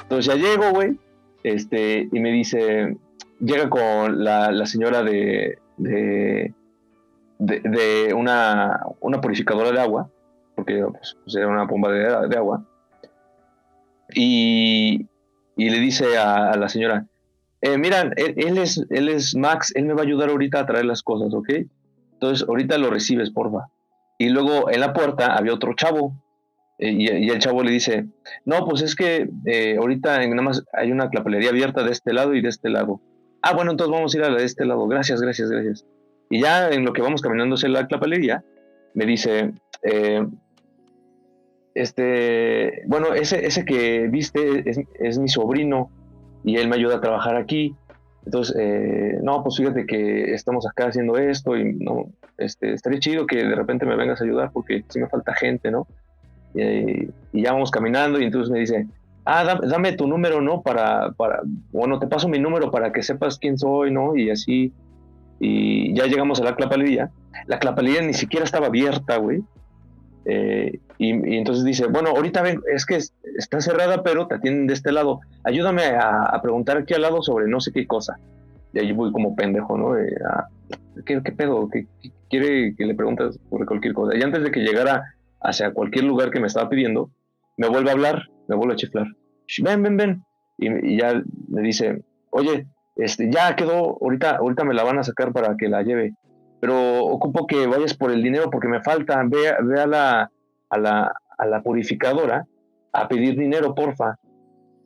Entonces ya llego, güey, y me dice, llega con la señora de una purificadora de agua, porque pues era una bomba de agua, y le dice a la señora, mira, él es Max, él me va a ayudar ahorita a traer las cosas, ¿ok? Entonces ahorita lo recibes, porfa. Y luego en la puerta había otro chavo, y el chavo le dice, no, pues es que ahorita nada más hay una clapelería abierta de este lado y de este lado. Ah, bueno, entonces vamos a ir a la de este lado. Gracias. Y ya en lo que vamos caminando hacia la clapelería, me dice, bueno, ese que viste es mi sobrino y él me ayuda a trabajar aquí. Entonces, no, pues fíjate que estamos acá haciendo esto y no, estaría chido que de repente me vengas a ayudar porque sí me falta gente, ¿no? Y ya vamos caminando y entonces me dice, dame tu número, ¿no? Bueno, te paso mi número para que sepas quién soy, ¿no? Y así, y ya llegamos a la clapalería. La clapalería ni siquiera estaba abierta, güey. Y entonces dice, bueno, ahorita ven, es que está cerrada, pero te atienden de este lado. Ayúdame a preguntar aquí al lado sobre no sé qué cosa. Y ahí voy como pendejo, ¿no? ¿Qué pedo? ¿Qué quiere que le preguntas sobre cualquier cosa? Y antes de que llegara hacia cualquier lugar que me estaba pidiendo, me vuelve a hablar, me vuelve a chiflar. Ven. Y ya me dice, oye, ya quedó, ahorita me la van a sacar para que la lleve. Pero ocupo que vayas por el dinero porque me falta. Ve a la purificadora a pedir dinero, porfa.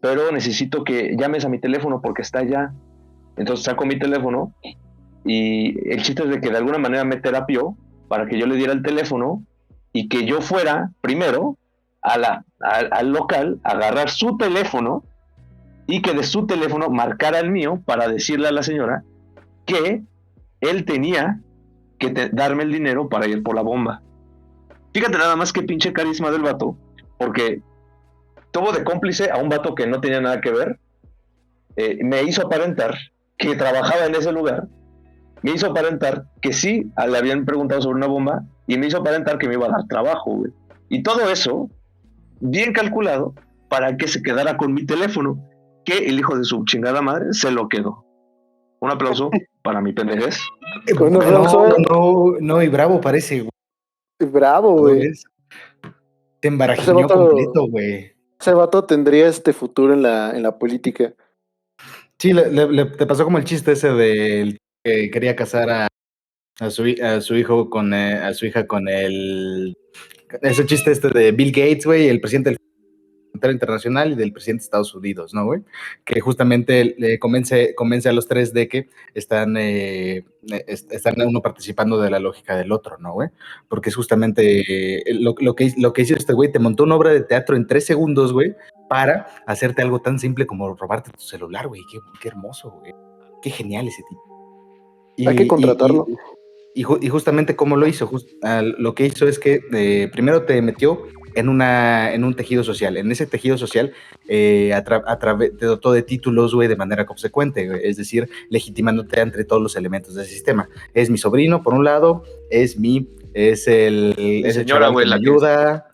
Pero necesito que llames a mi teléfono porque está allá. Entonces saco mi teléfono y el chiste es de que de alguna manera me terapió para que yo le diera el teléfono y que yo fuera primero al local a agarrar su teléfono y que de su teléfono marcara el mío para decirle a la señora que él tenía que darme el dinero para ir por la bomba. Fíjate nada más qué pinche carisma del vato, porque tuvo de cómplice a un vato que no tenía nada que ver, me hizo aparentar que trabajaba en ese lugar, me hizo aparentar que sí le habían preguntado sobre una bomba y me hizo aparentar que me iba a dar trabajo, güey. Y todo eso, bien calculado, para que se quedara con mi teléfono, que el hijo de su chingada madre se lo quedó. Un aplauso para mi pendejez. No, y bravo parece, güey. Bravo, güey. Te embarajineó completo, güey. Ese vato tendría futuro en la política. Sí, te pasó como el chiste ese del que quería casar a su hijo con a su hija con ese chiste de Bill Gates, güey, el presidente del Monetario Internacional y del presidente de Estados Unidos, ¿no, güey? Que justamente le convence a los tres de que están uno participando de la lógica del otro, ¿no, güey? Porque es justamente lo que hizo este güey, te montó una obra de teatro en 3 segundos, güey, para hacerte algo tan simple como robarte tu celular, güey. Qué hermoso, güey. Qué genial ese tipo. Hay que contratarlo. Y justamente cómo lo hizo, lo que hizo es que primero te metió en un tejido social. En ese tejido social te dotó de títulos, güey, de manera consecuente, güey. Es decir, legitimándote entre todos los elementos del sistema. Es mi sobrino, por un lado, es el señora, güey, que me ayuda.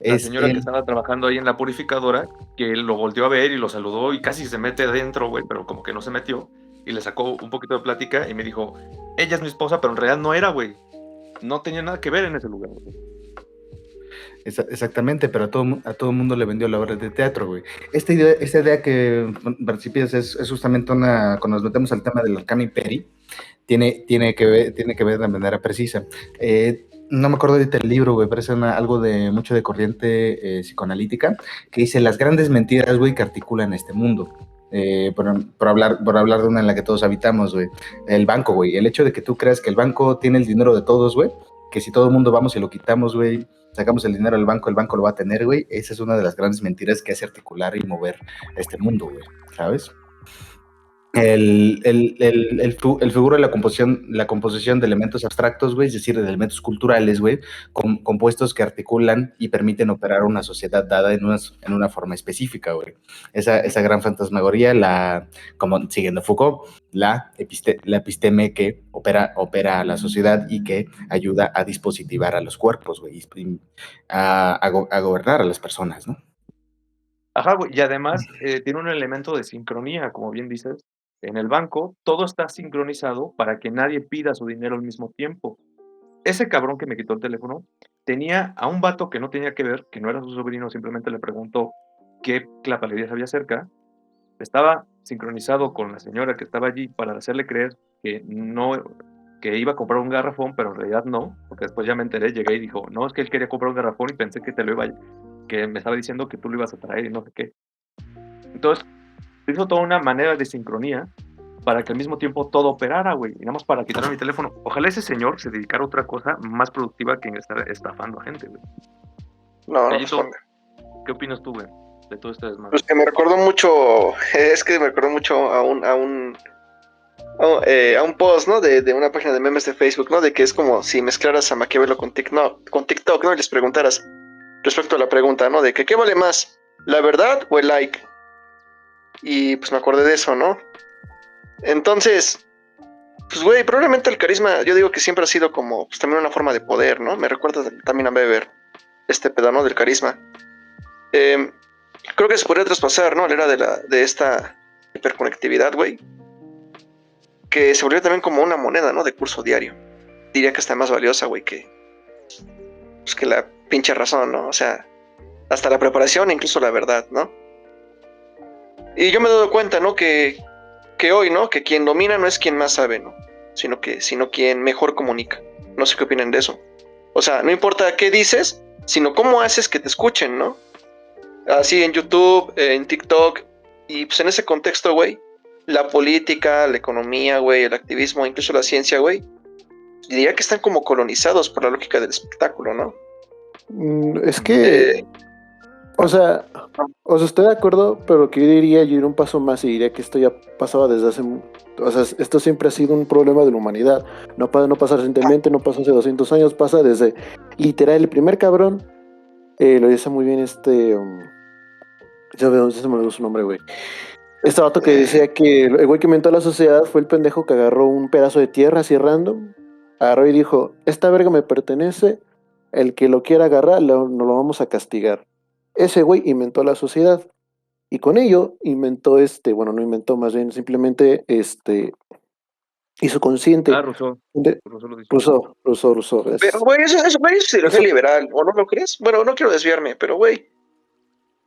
La señora que estaba trabajando ahí en la purificadora, que él lo volteó a ver y lo saludó y casi se mete adentro, güey, pero como que no se metió. Y le sacó un poquito de plática y me dijo, ella es mi esposa, pero en realidad no era, güey. no tenía nada que ver en ese lugar. Güey. Exactamente, pero a todo mundo le vendió la obra de teatro, güey. Esta idea que principios es justamente cuando nos metemos al tema del Arcana Imperi, tiene que ver de manera precisa. No me acuerdo ahorita el libro, güey, pero es algo de mucho de corriente psicoanalítica, que dice las grandes mentiras, güey, que articulan este mundo. Por hablar de una en la que todos habitamos, güey. El banco, güey. El hecho de que tú creas que el banco tiene el dinero de todos, güey, que si todo el mundo vamos y lo quitamos, güey, sacamos el dinero del banco, el banco lo va a tener, güey. Esa es una de las grandes mentiras que hace articular y mover este mundo, güey, ¿sabes? El figura de la composición de elementos abstractos, güey, es decir, de elementos culturales, güey, compuestos que articulan y permiten operar una sociedad dada en una forma específica, güey. Esa gran fantasmagoría, como siguiendo Foucault, la episteme que opera a la sociedad y que ayuda a dispositivar a los cuerpos, güey, a gobernar a las personas, ¿no? Ajá, güey, y además tiene un elemento de sincronía, como bien dices. En el banco, todo está sincronizado para que nadie pida su dinero al mismo tiempo. Ese cabrón que me quitó el teléfono tenía a un vato que no tenía que ver, que no era su sobrino, simplemente le preguntó qué clapalerías había cerca. Estaba sincronizado con la señora que estaba allí para hacerle creer que iba a comprar un garrafón, pero en realidad no, porque después ya me enteré, llegué y dijo, no, es que él quería comprar un garrafón y pensé que me estaba diciendo que tú lo ibas a traer y no sé qué. Entonces, hizo toda una manera de sincronía para que al mismo tiempo todo operara, güey. Y nada más para quitarme mi teléfono. Ojalá ese señor se dedicara a otra cosa más productiva que en estar estafando a gente, güey. No, Gallito, no. ¿qué opinas tú, güey, de todo este desmadre? Pues que me recordó mucho, es que me recordó mucho a un post, ¿no? De una página de memes de Facebook, ¿no? De que es como si mezclaras a Maquiavelo con TikTok, ¿no? Y les preguntaras respecto a la pregunta, ¿no? De que ¿qué vale más? ¿La verdad o el like? Y pues me acordé de eso, ¿no? Entonces, pues güey, probablemente el carisma, yo digo que siempre ha sido como pues, también una forma de poder, ¿no? Me recuerda también a Weber, este pedo, ¿no? Del carisma. Creo que se podría traspasar, ¿no? La era de esta hiperconectividad, güey. Que se volvió también como una moneda, ¿no? De curso diario. Diría que está más valiosa, güey, pues que la pinche razón, ¿no? O sea, hasta la preparación e incluso la verdad, ¿no? Y yo me he dado cuenta, ¿no? Que hoy, ¿no? Que quien domina no es quien más sabe, ¿no? Sino quien mejor comunica. No sé qué opinan de eso. O sea, no importa qué dices, sino cómo haces que te escuchen, ¿no? Así en YouTube, en TikTok. Y pues en ese contexto, güey, la política, la economía, güey, el activismo, incluso la ciencia, güey, diría que están como colonizados por la lógica del espectáculo, ¿no? Es que, o sea, estoy de acuerdo, pero que yo iría un paso más y diría que esto ya pasaba desde hace... O sea, esto siempre ha sido un problema de la humanidad. No pasa recientemente, no pasó hace 200 años, pasa desde literal el primer cabrón. Lo dice muy bien ya se me olvidó su nombre, güey. Este vato que decía que el güey que inventó la sociedad fue el pendejo que agarró un pedazo de tierra así random, agarró y dijo, esta verga me pertenece, el que lo quiera agarrar no lo vamos a castigar. Ese güey inventó la sociedad y con ello inventó bueno, no inventó, más bien simplemente hizo consciente. Rousseau. Rousseau lo dice. Rousseau. Pero, güey, eso es ideología liberal, ¿o no lo crees? Bueno, no quiero desviarme, pero, güey.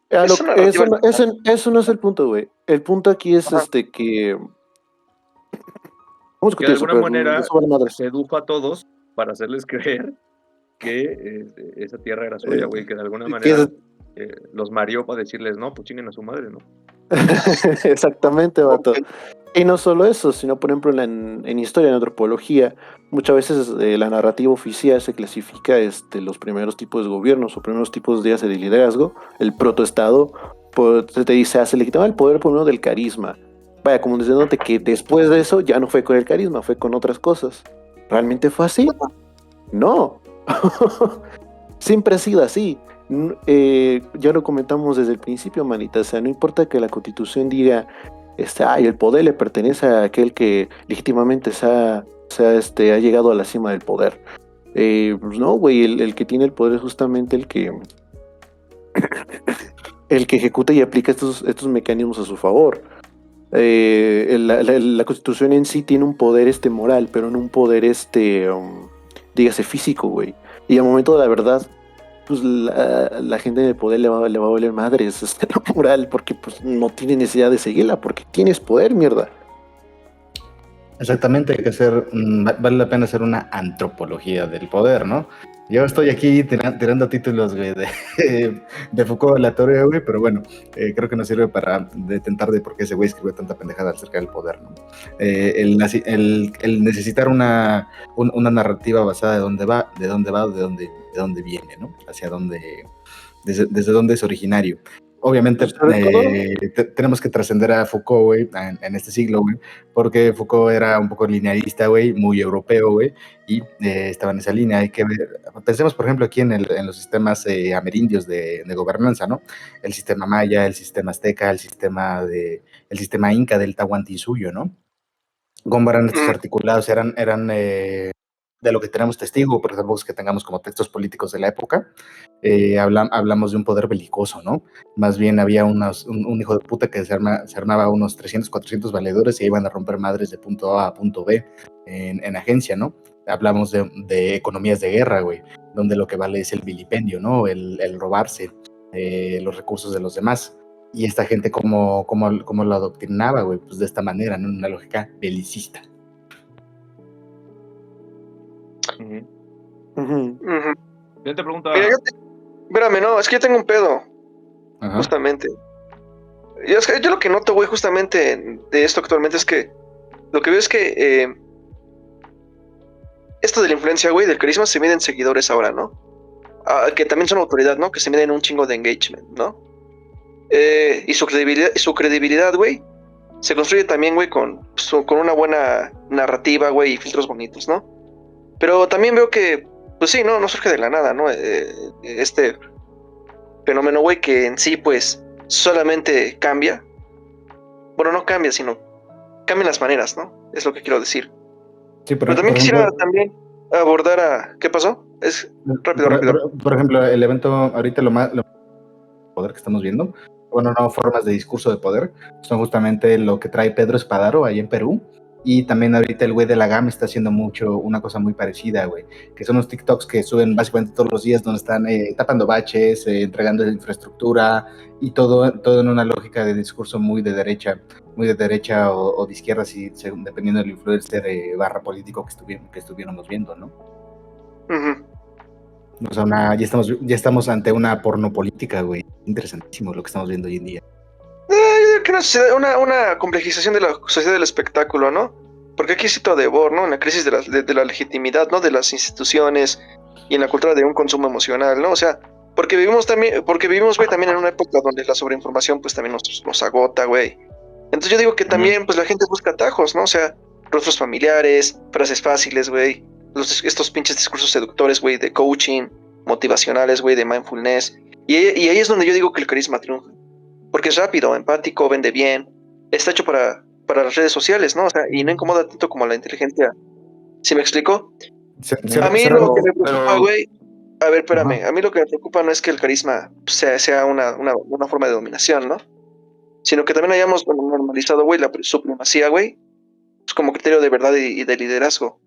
Eso no es el punto, güey. El punto aquí es que... Vamos a Que de alguna manera madre. sedujo a todos para hacerles creer que esa tierra era suya, güey, que de alguna manera los mareó para decirles, no, pues chinguen a su madre, ¿no? Exactamente, vato. Y no solo eso, sino por ejemplo en historia, en antropología, muchas veces la narrativa oficial se clasifica los primeros tipos de gobiernos o primeros tipos de liderazgo, el protoestado, se te dice, se le quitaba el poder por uno del carisma. Vaya, como diciéndote que después de eso ya no fue con el carisma, fue con otras cosas. ¿Realmente fue así? No. Siempre ha sido así. Ya lo comentamos desde el principio, manita. O sea, no importa que la Constitución diga el poder le pertenece a aquel que legítimamente ha llegado a la cima del poder. Pues no, güey, el que tiene el poder es justamente el que ejecuta y aplica estos mecanismos a su favor. La Constitución en sí tiene un poder moral, pero no un poder dígase físico, güey. Y al momento de la verdad, pues la gente en el poder le va a valer madres la moral, porque pues no tiene necesidad de seguirla, porque tienes poder, mierda. Exactamente, hay que hacer, vale la pena hacer una antropología del poder, ¿no? Yo estoy aquí tirando títulos, güey, de Foucault aleatorio, güey, pero bueno, creo que nos sirve para detentar de por qué ese güey escribió tanta pendejada acerca del poder, ¿no? El necesitar una narrativa basada de dónde va, de dónde viene, ¿no? Hacia dónde, desde dónde es originario. Obviamente tenemos que trascender a Foucault, güey, en este siglo, güey, porque Foucault era un poco linealista, güey, muy europeo, güey, y estaba en esa línea. Hay que ver, pensemos, por ejemplo, aquí en los sistemas amerindios de gobernanza, ¿no? El sistema maya, el sistema azteca, el sistema inca del Tahuantinsuyo, ¿no? ¿Cómo eran estos articulados? Eran de lo que tenemos testigo, por ejemplo, que tengamos como textos políticos de la época, hablamos de un poder belicoso, ¿no? Más bien había un hijo de puta que se armaba unos 300, 400 valedores y iban a romper madres de punto A a punto B en agencia, ¿no? Hablamos de economías de guerra, güey, donde lo que vale es el vilipendio, ¿no? El robarse los recursos de los demás. Y esta gente, ¿cómo lo adoctrinaba, güey? Pues de esta manera, ¿no? Una lógica belicista. Siguiente pregunta. Mira, espérame, no, es que yo tengo un pedo. Ajá. Justamente. Yo lo que noto, güey, justamente de esto actualmente es que lo que veo es que esto de la influencia, güey, del carisma se mide en seguidores ahora, ¿no? Que también son autoridad, ¿no? Que se miden un chingo de engagement, ¿no? Y su credibilidad, güey, se construye también, güey, con una buena narrativa, güey, y filtros bonitos, ¿no? Pero también veo que, pues sí, no surge de la nada, ¿no? Este fenómeno, güey, que en sí, pues, solamente cambia. Bueno, no cambia, sino cambian las maneras, ¿no? Es lo que quiero decir. Sí, pero también quisiera también abordar a... ¿Qué pasó? Rápido. Por ejemplo, el evento, ahorita lo más poder que estamos viendo, bueno, no, formas de discurso de poder, son justamente lo que trae Pedro Espadaro ahí en Perú. Y también ahorita el güey de la GAM está haciendo una cosa muy parecida, güey, que son los TikToks que suben básicamente todos los días donde están tapando baches, entregando infraestructura y todo en una lógica de discurso muy de derecha o de izquierda, dependiendo del influencer barra político que estuviéramos viendo, ¿no? O sea, ya estamos ante una pornopolítica, güey. Interesantísimo lo que estamos viendo hoy en día. Una complejización de la sociedad del espectáculo, ¿no? Porque aquí cito a Debord, ¿no? En la crisis de la legitimidad, ¿no? De las instituciones y en la cultura de un consumo emocional, ¿no? O sea, porque vivimos, güey, también en una época donde la sobreinformación, pues, también nos agota, güey. Entonces yo digo que también, pues, la gente busca atajos, ¿no? O sea, rostros familiares, frases fáciles, güey. Estos pinches discursos seductores, güey, de coaching, motivacionales, güey, de mindfulness. Y ahí es donde yo digo que el carisma triunfa. Porque es rápido, empático, vende bien, está hecho para las redes sociales, ¿no? O sea, y no incomoda tanto como la inteligencia. ¿Sí me explico? A mí lo que me preocupa, güey, a ver, espérame, a mí lo que me preocupa no es que el carisma sea una forma de dominación, ¿no? Sino que también hayamos normalizado, güey, la supremacía, güey, pues como criterio de verdad y de liderazgo.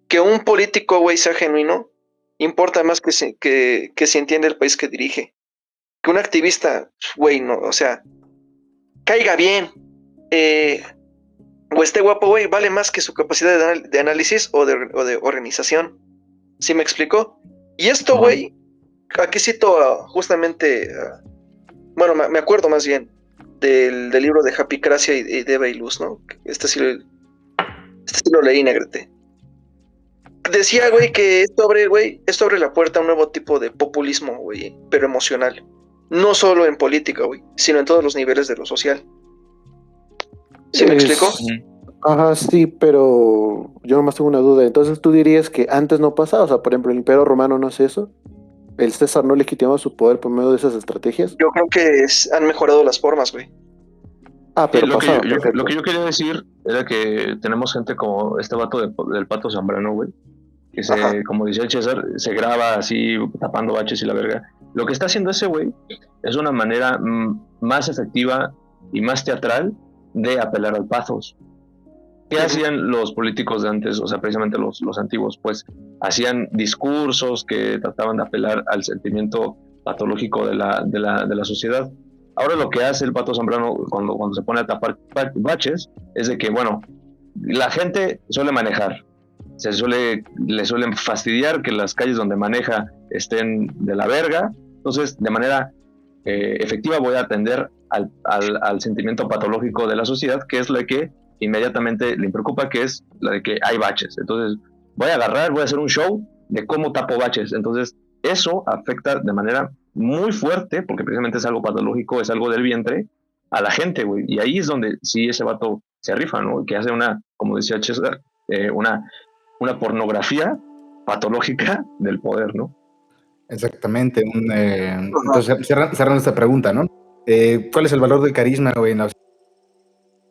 Que un político, güey, sea genuino, importa más que si entiende el país que dirige. Que un activista, güey, no, o sea, caiga bien, o esté guapo, güey, vale más que su capacidad de análisis o de organización. ¿Sí me explico? Y esto, güey, aquí cito justamente, bueno, me acuerdo más bien del libro de Happy Cracia y de Eva y Luz, ¿no? Este sí lo leí, negrete. Decía, güey, que esto abre la puerta a un nuevo tipo de populismo, güey, pero emocional. No solo en política, güey, sino en todos los niveles de lo social. ¿Sí me explico? Ajá, sí, pero yo nomás tengo una duda. Entonces, ¿tú dirías que antes no pasaba? O sea, por ejemplo, el Imperio Romano no hace eso. ¿El César no legitimaba su poder por medio de esas estrategias? Yo creo que han mejorado las formas, güey. Pero lo pasaba. lo que yo quería decir era que tenemos gente como este vato del Pato Zambrano, güey, que como decía el César, se graba así tapando baches y la verga. Lo que está haciendo ese güey es una manera más efectiva y más teatral de apelar al pathos. ¿Qué hacían los políticos de antes? O sea, precisamente los antiguos, pues hacían discursos que trataban de apelar al sentimiento patológico de la sociedad. Ahora lo que hace el Pato Zambrano cuando se pone a tapar baches es de que, bueno, la gente suele manejar, le suelen fastidiar que las calles donde maneja estén de la verga, entonces de manera efectiva voy a atender al sentimiento patológico de la sociedad, que es la que inmediatamente le preocupa, que es la de que hay baches. Entonces voy a hacer un show de cómo tapo baches. Entonces eso afecta de manera muy fuerte, porque precisamente es algo patológico, es algo del vientre, a la gente, güey. Y ahí es donde sí ese vato se rifa, ¿no? Que hace como decía César, una pornografía patológica del poder, ¿no? Exactamente. Entonces, cerrando esta pregunta, ¿no? ¿Cuál es el valor del carisma, güey?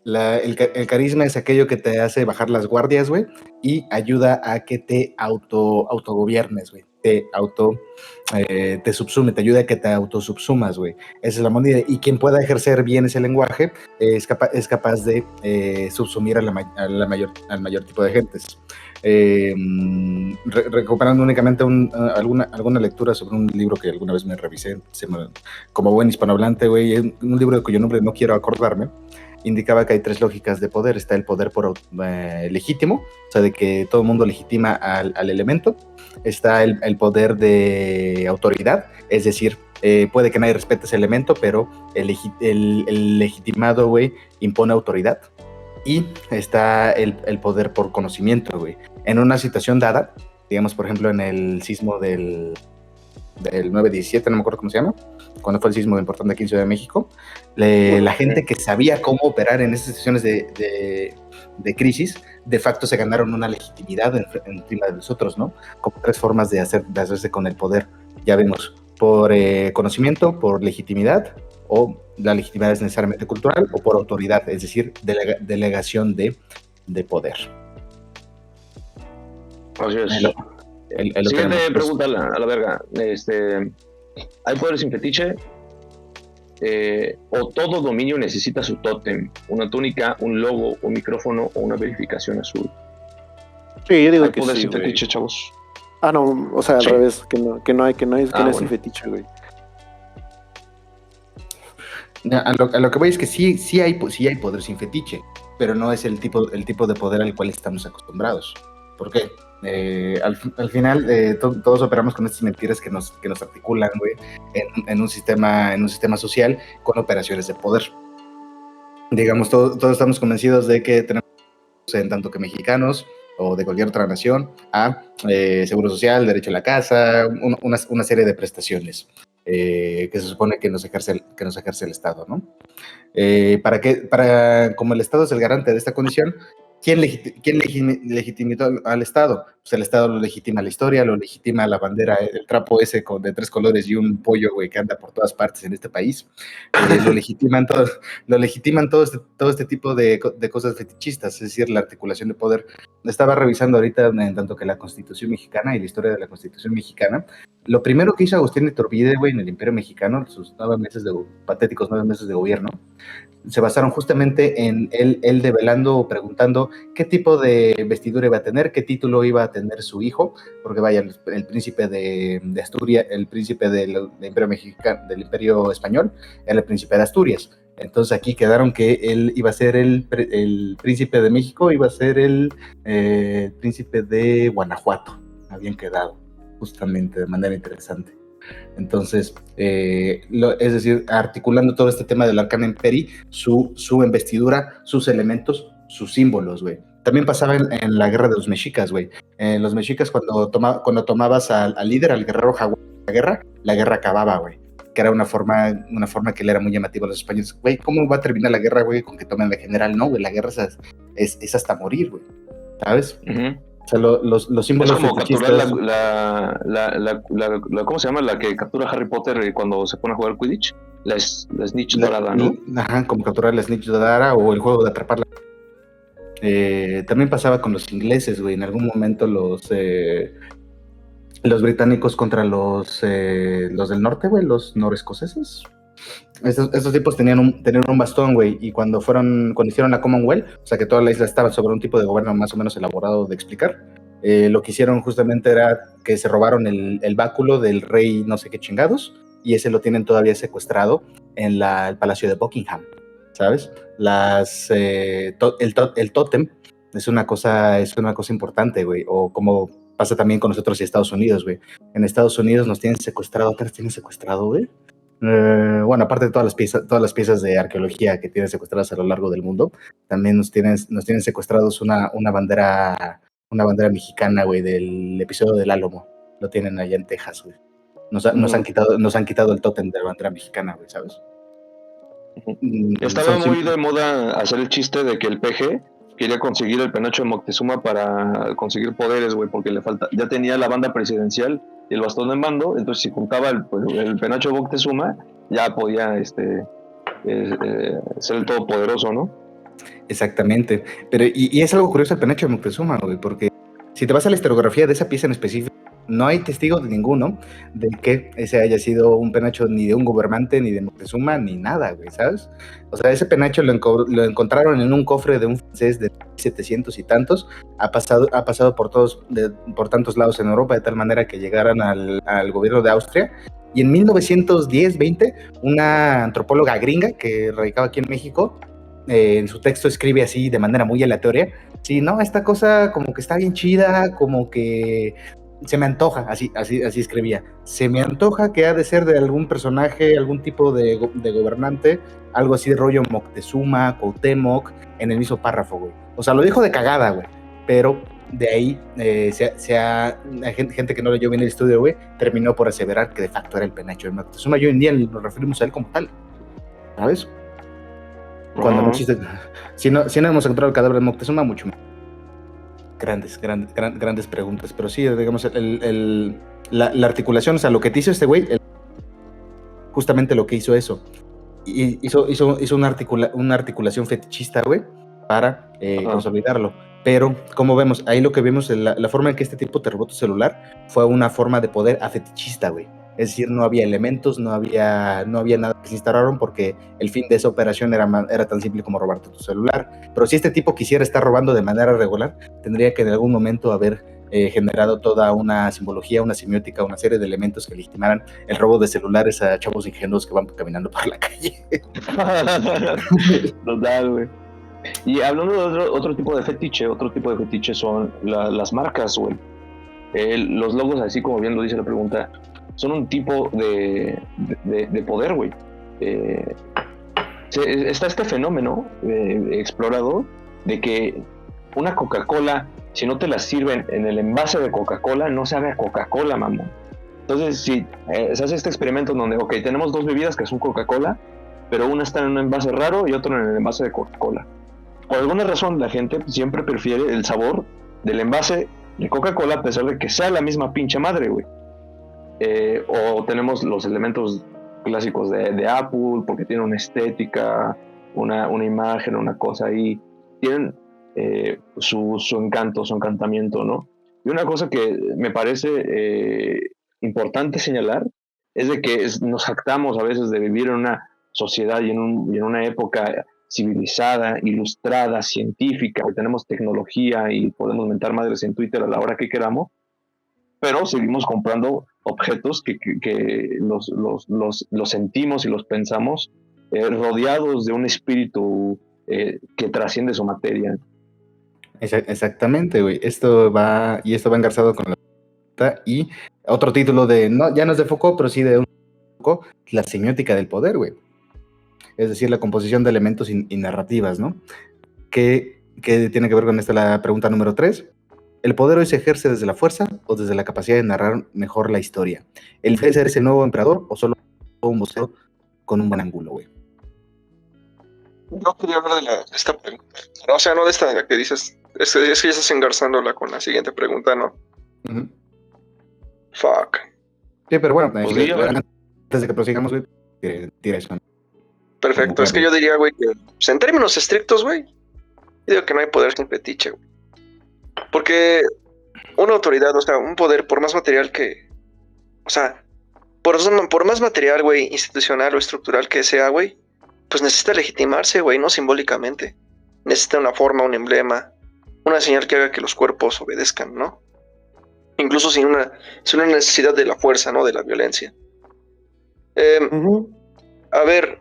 El carisma es aquello que te hace bajar las guardias, güey, y ayuda a que te autogobiernes, güey. Te subsume, te ayuda a que te autosubsumas, güey. Esa es la moneda. Y quien pueda ejercer bien ese lenguaje es capaz de subsumir al mayor tipo de gentes. Recuperando únicamente alguna lectura sobre un libro que alguna vez me revisé, como buen hispanohablante, güey, un libro de cuyo nombre no quiero acordarme, indicaba que hay 3 lógicas de poder. Está el poder legítimo, o sea, de que todo el mundo legitima al elemento. Está el poder de autoridad, es decir, puede que nadie respete ese elemento, pero el legitimado, güey, impone autoridad. Y está el poder por conocimiento, güey. En una situación dada, digamos, por ejemplo, en el sismo del 9/17, no me acuerdo cómo se llama, cuando fue el sismo importante aquí en Ciudad de México, la gente que sabía cómo operar en esas situaciones de crisis, de facto se ganaron una legitimidad encima de nosotros, ¿no? Como 3 formas de hacerse con el poder. Ya vemos, por conocimiento, por legitimidad, o la legitimidad es necesariamente cultural, o por autoridad, es decir, delegación de poder. Así es. Siguiente pregunta a la verga. ¿Hay poderes sin fetiche? ¿O todo dominio necesita su tótem? ¿Una túnica, un logo, un micrófono o una verificación azul? Sí, yo digo ¿Hay que poderes sí, sin güey. fetiche, chavos? Ah, no, o sea, al Sí. revés, que no es bueno. sin fetiche, güey. A lo que voy es que sí hay poder sin fetiche, pero no es el tipo de poder al cual estamos acostumbrados. ¿Por qué? Al final todos operamos con estas mentiras que nos articulan, güey, en un sistema social con operaciones de poder. Digamos, todos estamos convencidos de que tenemos, en tanto que mexicanos o de cualquier otra nación, a seguro social, derecho a la casa, una serie de prestaciones que se supone que nos ejerce el Estado, ¿no? Como el Estado es el garante de esta condición, ¿quién legitimó al Estado? Pues el Estado lo legitima la historia, lo legitima la bandera, el trapo ese de 3 colores y un pollo, güey, que anda por todas partes en este país. Lo legitiman todo este tipo de cosas fetichistas, es decir, la articulación de poder. Estaba revisando ahorita en tanto que la Constitución mexicana y la historia de la Constitución mexicana. Lo primero que hizo Agustín de Iturbide, güey, en el Imperio Mexicano, sus patéticos 9 meses de gobierno, se basaron justamente en él develando o preguntando qué tipo de vestidura iba a tener, qué título iba a tener su hijo, porque vaya, el príncipe de Asturias, el príncipe del Imperio Mexicano, del Imperio Español, era el príncipe de Asturias. Entonces aquí quedaron que él iba a ser el príncipe de México, iba a ser el príncipe de Guanajuato. Habían quedado justamente de manera interesante. Entonces, es decir, articulando todo este tema del Arcana Imperi, su investidura, sus elementos, sus símbolos, güey. También pasaba en la guerra de los mexicas, güey. Los mexicas, cuando tomabas al líder, al guerrero jaguar de la guerra acababa, güey. Que era una forma que le era muy llamativa a los españoles. Güey, ¿cómo va a terminar la guerra, güey, con que tomen la general? No, güey, la guerra es hasta morir, güey. ¿Sabes? Uh-huh. O sea, los símbolos es como fetichistas. capturar ¿cómo se llama? La que captura Harry Potter cuando se pone a jugar Quidditch. La snitch dorada, ¿no? Ajá, como capturar la snitch dorada o el juego de atraparla. También pasaba con los ingleses, güey. En algún momento los británicos contra los del norte, güey, los norescoceses. Estos tipos tenían un bastón, güey, y cuando hicieron la Commonwealth, o sea que toda la isla estaba sobre un tipo de gobierno más o menos elaborado de explicar, lo que hicieron justamente era que se robaron el báculo del rey no sé qué chingados, y ese lo tienen todavía secuestrado en el Palacio de Buckingham, ¿sabes? El tótem es una cosa importante, güey, o como pasa también con nosotros y Estados Unidos, güey. En Estados Unidos nos tienen secuestrado, ¿qué nos tienen secuestrado, güey? Bueno, aparte de todas las piezas de arqueología que tienen secuestradas a lo largo del mundo, también nos tienen secuestrados una bandera mexicana, güey, del episodio del Álamo. Lo tienen allá en Texas, güey. Nos han quitado el tótem de la bandera mexicana, güey, ¿sabes? Estaba muy de moda hacer el chiste de que el PG quería conseguir el penacho de Moctezuma para conseguir poderes, güey, porque ya tenía la banda presidencial y el bastón de mando, entonces si juntaba el penacho de Moctezuma, ya podía ser el todopoderoso, ¿no? Exactamente. Pero, y es algo curioso el penacho de Moctezuma, güey, porque si te vas a la historiografía de esa pieza en específico, no hay testigo de ninguno de que ese haya sido un penacho ni de un gobernante, ni de Moctezuma, ni nada, güey, ¿sabes? O sea, ese penacho lo encontraron en un cofre de un francés de 700 y tantos, ha pasado por tantos lados en Europa, de tal manera que llegaran al gobierno de Austria, y en 1910-20, una antropóloga gringa que radicaba aquí en México, en su texto escribe así de manera muy aleatoria, sí, no, esta cosa como que está bien chida, como que se me antoja, así escribía, se me antoja que ha de ser de algún personaje, algún tipo de gobernante, algo así de rollo Moctezuma, Cuauhtémoc, en el mismo párrafo, güey. O sea, lo dijo de cagada, güey, pero de ahí gente que no leyó bien el estudio, güey, terminó por aseverar que de facto era el penacho de Moctezuma, y hoy en día nos referimos a él como tal, ¿sabes? Cuando no existe, si no hemos encontrado el cadáver de Moctezuma, mucho más. Grandes preguntas, pero sí, digamos, la articulación, o sea, lo que te hizo este güey, justamente lo que hizo eso, hizo una articulación fetichista, güey, para consolidarlo, pero como vemos, ahí lo que vemos, la forma en que este tipo te robó tu celular, fue una forma de poder afetichista, güey. Es decir, no había elementos, no había nada que se instalaron, porque el fin de esa operación era tan simple como robarte tu celular. Pero si este tipo quisiera estar robando de manera regular, tendría que en algún momento haber generado toda una simbología, una semiótica, una serie de elementos que legitimaran el robo de celulares a chavos ingenuos que van caminando por la calle. Total, güey. Y hablando de otro tipo de fetiche son las marcas, güey. Los logos, así como bien lo dice la pregunta, son un tipo de poder, güey. Está este fenómeno explorado de que una Coca-Cola, si no te la sirven en el envase de Coca-Cola, no sabe a Coca-Cola, mamón. Entonces, si se hace este experimento donde, ok, tenemos dos bebidas que son Coca-Cola, pero una está en un envase raro y otra en el envase de Coca-Cola. Por alguna razón, la gente siempre prefiere el sabor del envase de Coca-Cola a pesar de que sea la misma pinche madre, güey. O tenemos los elementos clásicos de Apple, porque tiene una estética, una imagen, una cosa ahí. Tienen su encanto, su encantamiento, ¿no? Y una cosa que me parece importante señalar es de que nos jactamos a veces de vivir en una sociedad y en una época civilizada, ilustrada, científica, que tenemos tecnología y podemos mentar madres en Twitter a la hora que queramos, pero seguimos comprando objetos que los sentimos y los pensamos rodeados de un espíritu que trasciende su materia. Exactamente, güey. Esto va engarzado con y otro título ya no es de Foucault, pero sí de un Foucault, la semiótica del poder, güey. Es decir, la composición de elementos y narrativas, ¿no? ¿Qué tiene que ver con la pregunta número 3? ¿El poder hoy se ejerce desde la fuerza o desde la capacidad de narrar mejor la historia? ¿El ser ese nuevo emperador o solo un vocero con un buen ángulo, güey? No quería hablar de esta pregunta. O sea, no de esta de la que dices. Es que ya estás engarzándola con la siguiente pregunta, ¿no? Uh-huh. Fuck. Sí, pero bueno, antes de que prosigamos, güey, tira eso. Perfecto, es que yo diría, güey, que pues, en términos estrictos, güey, digo que no hay poder sin fetiche, güey. Porque una autoridad, o sea, un poder, por más material que... O sea, por más material, güey, institucional o estructural que sea, güey, pues necesita legitimarse, güey, ¿no? Simbólicamente. Necesita una forma, un emblema, una señal que haga que los cuerpos obedezcan, ¿no? Incluso sin una necesidad de la fuerza, ¿no? De la violencia. A ver,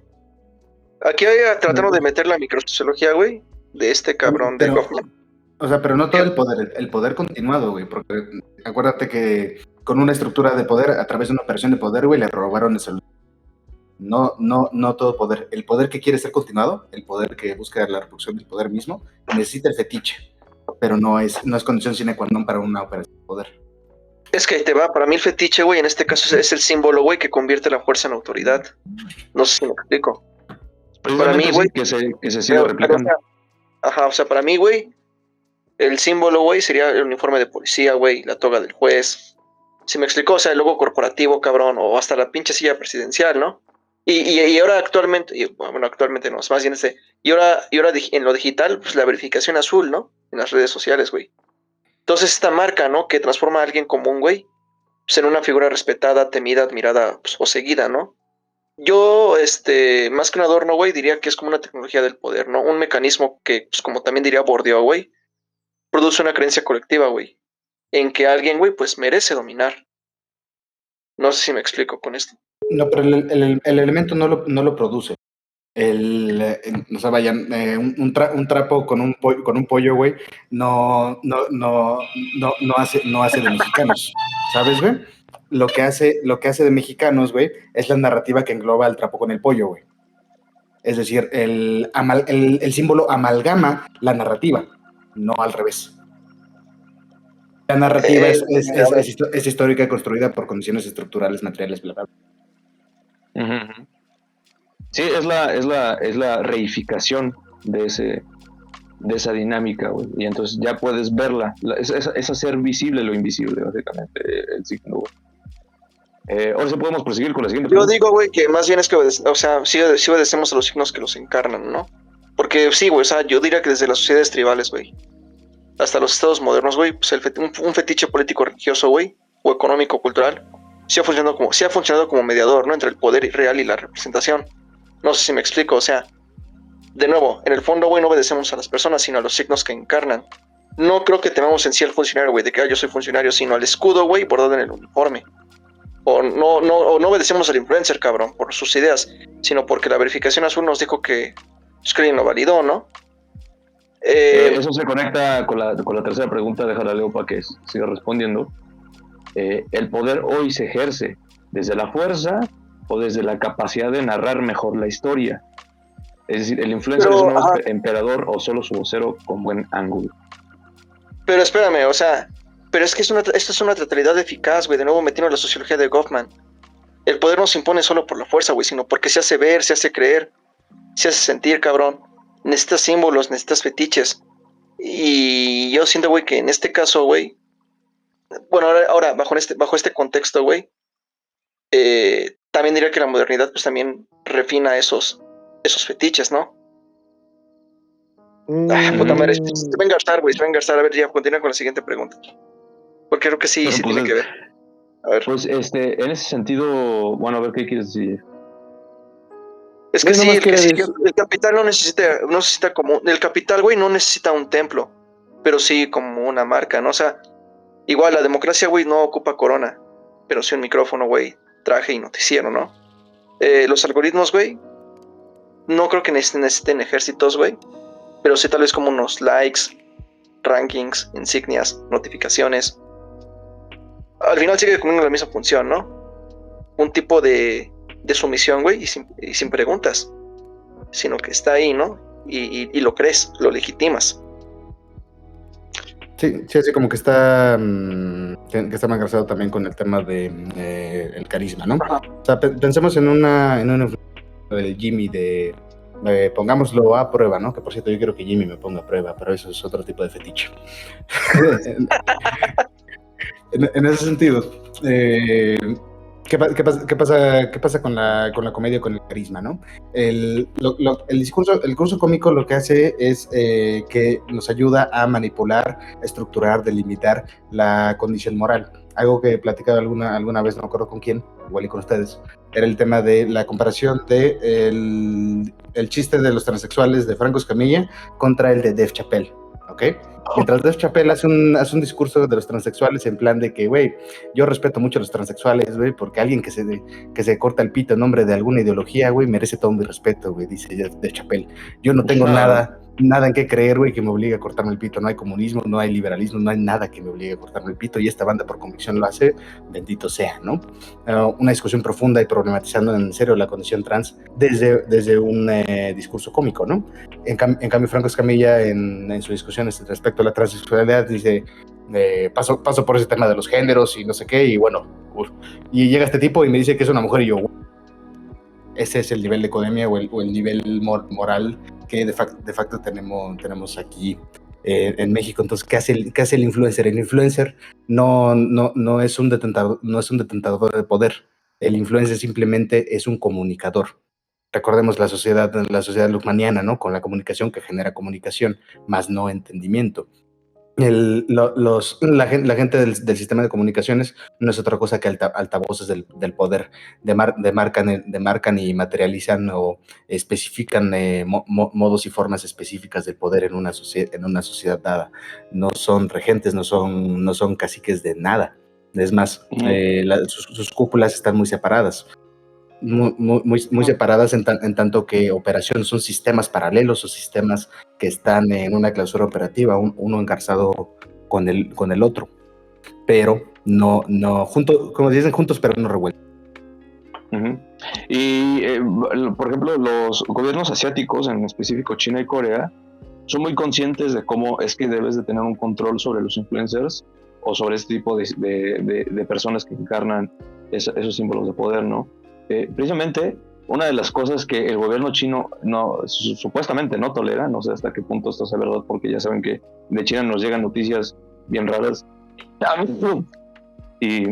aquí trataron de meter la microsociología, güey, de este cabrón de Goffman. O sea, pero no todo el poder continuado, güey, porque acuérdate que con una estructura de poder, a través de una operación de poder, güey, le robaron el celular. No todo poder. El poder que quiere ser continuado, el poder que busca la reproducción del poder mismo, necesita el fetiche, pero no es condición sine qua non para una operación de poder. Es que ahí te va, para mí el fetiche, güey, en este caso es el símbolo, güey, que convierte la fuerza en autoridad. No sé si me explico. Para mí, güey, que se sigue replicando. O sea, para mí, güey, el símbolo, güey, sería el uniforme de policía, güey, la toga del juez. Si me explicó, o sea, el logo corporativo, cabrón, o hasta la pinche silla presidencial, ¿no? Y ahora actualmente, bueno, actualmente no, es más bien y ahora en lo digital, pues la verificación azul, ¿no? En las redes sociales, güey. Entonces esta marca, ¿no? Que transforma a alguien común, güey, pues en una figura respetada, temida, admirada, pues, o seguida, ¿no? Yo, más que un adorno, güey, diría que es como una tecnología del poder, ¿no? Un mecanismo que, pues como también diría Bourdieu, güey, produce una creencia colectiva, güey, en que alguien, güey, pues merece dominar. No sé si me explico con esto. No, pero el elemento no lo produce. O sea, vayan, un trapo con un pollo, güey, no hace de mexicanos, ¿sabes, güey? Lo que hace de mexicanos, güey, es la narrativa que engloba el trapo con el pollo, güey. Es decir, el símbolo amalgama la narrativa, no al revés. La narrativa es histórica, construida por condiciones estructurales, materiales, bla, bla, bla. Sí, es la reificación de esa dinámica, güey. Y entonces ya puedes verla. Es hacer visible lo invisible, básicamente, el signo, güey. Ahora sí podemos proseguir con la siguiente pregunta. Yo digo, güey, que más bien es que sí obedecemos a los signos que los encarnan, ¿no? Porque sí, güey, o sea, yo diría que desde las sociedades tribales, güey, hasta los estados modernos, güey, pues un fetiche político religioso, güey, o económico cultural, sí ha funcionado como mediador, ¿no? Entre el poder real y la representación. No sé si me explico, o sea, de nuevo, en el fondo, güey, no obedecemos a las personas, sino a los signos que encarnan. No creo que temamos en sí al funcionario, güey, de que yo soy funcionario, sino al escudo, güey, bordado en el uniforme. O no obedecemos al influencer, cabrón, por sus ideas, sino porque la verificación azul nos dijo que Screen lo validó, ¿no? Eso se conecta con la tercera pregunta, déjala Leo para que siga respondiendo. El poder hoy se ejerce desde la fuerza o desde la capacidad de narrar mejor la historia. Es decir, el influencer es un nuevo emperador o solo su vocero con buen ángulo. Pero espérame, o sea, pero es que esto es una totalidad eficaz, güey, de nuevo metiendo la sociología de Goffman. El poder no se impone solo por la fuerza, güey, sino porque se hace ver, se hace creer, se hace sentir, cabrón. Necesitas símbolos, necesitas fetiches. Y yo siento, güey, que en este caso, güey, bueno, ahora bajo este contexto, güey, también diría que la modernidad, pues también refina esos fetiches, ¿no? Puta madre, se va a engarzar, güey, se va a engarzar. A ver, ya, continúa con la siguiente pregunta. Porque creo que sí tiene que ver. A ver. Pues, en ese sentido, bueno, a ver, ¿qué quieres decir? Es que sí, el capital no necesita como... El capital, güey, no necesita un templo, pero sí como una marca, ¿no? O sea, igual la democracia, güey, no ocupa corona, pero sí un micrófono, güey, traje y noticiero, ¿no? Los algoritmos, güey, no creo que necesiten ejércitos, güey, pero sí tal vez como unos likes, rankings, insignias, notificaciones. Al final sigue cumpliendo la misma función, ¿no? Un tipo de sumisión, güey, y sin preguntas, sino que está ahí, ¿no? Y lo crees, lo legitimas. Sí, así como que está engarzado también con el tema de el carisma, ¿no? Ajá. O sea, pensemos en una de Jimmy de pongámoslo a prueba, ¿no? Que por cierto yo quiero que Jimmy me ponga a prueba, pero eso es otro tipo de fetiche. en ese sentido, ¿qué pasa con la comedia, con el carisma, ¿no? El discurso cómico lo que hace es que nos ayuda a manipular, estructurar, delimitar la condición moral. algo que he platicado alguna vez, no me acuerdo con quién, igual y con ustedes, era el tema de la comparación de el chiste de los transexuales de Franco Escamilla contra el de Dave Chappelle, ¿ok? Mientras Dave Chappelle hace un discurso de los transexuales en plan de que, güey, yo respeto mucho a los transexuales, güey, porque alguien que se corta el pito en nombre de alguna ideología, güey, merece todo mi respeto, güey, dice Dave Chappelle. Yo no tengo nada en qué creer, güey, que me obligue a cortarme el pito. No hay comunismo, no hay liberalismo, no hay nada que me obligue a cortarme el pito, y esta banda por convicción lo hace, bendito sea, ¿no? Una discusión profunda y problematizando en serio la condición trans desde un discurso cómico, ¿no? En cambio, Franco Escamilla, en sus discusiones respecto a la transexualidad, dice, paso por ese tema de los géneros y no sé qué, y bueno, y llega este tipo y me dice que es una mujer, y yo, ese es el nivel de ecodemia o el nivel moral que de facto tenemos aquí en México. Entonces, ¿qué hace el influencer? El influencer no es un detentador de poder. El influencer simplemente es un comunicador. Recordemos la sociedad lukmaniana, ¿no? Con la comunicación que genera comunicación, más no entendimiento. La gente del sistema de comunicaciones no es otra cosa que altavoces del poder, demarcan y materializan o especifican modos y formas específicas del poder en una sociedad dada. No son regentes, no son caciques de nada. Es más, sus cúpulas están muy separadas. Muy separadas en tanto que operación son sistemas paralelos o sistemas que están en una clausura operativa, uno engarzado con el otro, pero no juntos, como dicen, juntos pero no revueltos. Y por ejemplo, los gobiernos asiáticos, en específico China y Corea, son muy conscientes de cómo es que debes de tener un control sobre los influencers o sobre este tipo de personas que encarnan esos símbolos de poder, ¿no? Precisamente una de las cosas que el gobierno chino supuestamente no tolera, no sé hasta qué punto esto es verdad, porque ya saben que de China nos llegan noticias bien raras y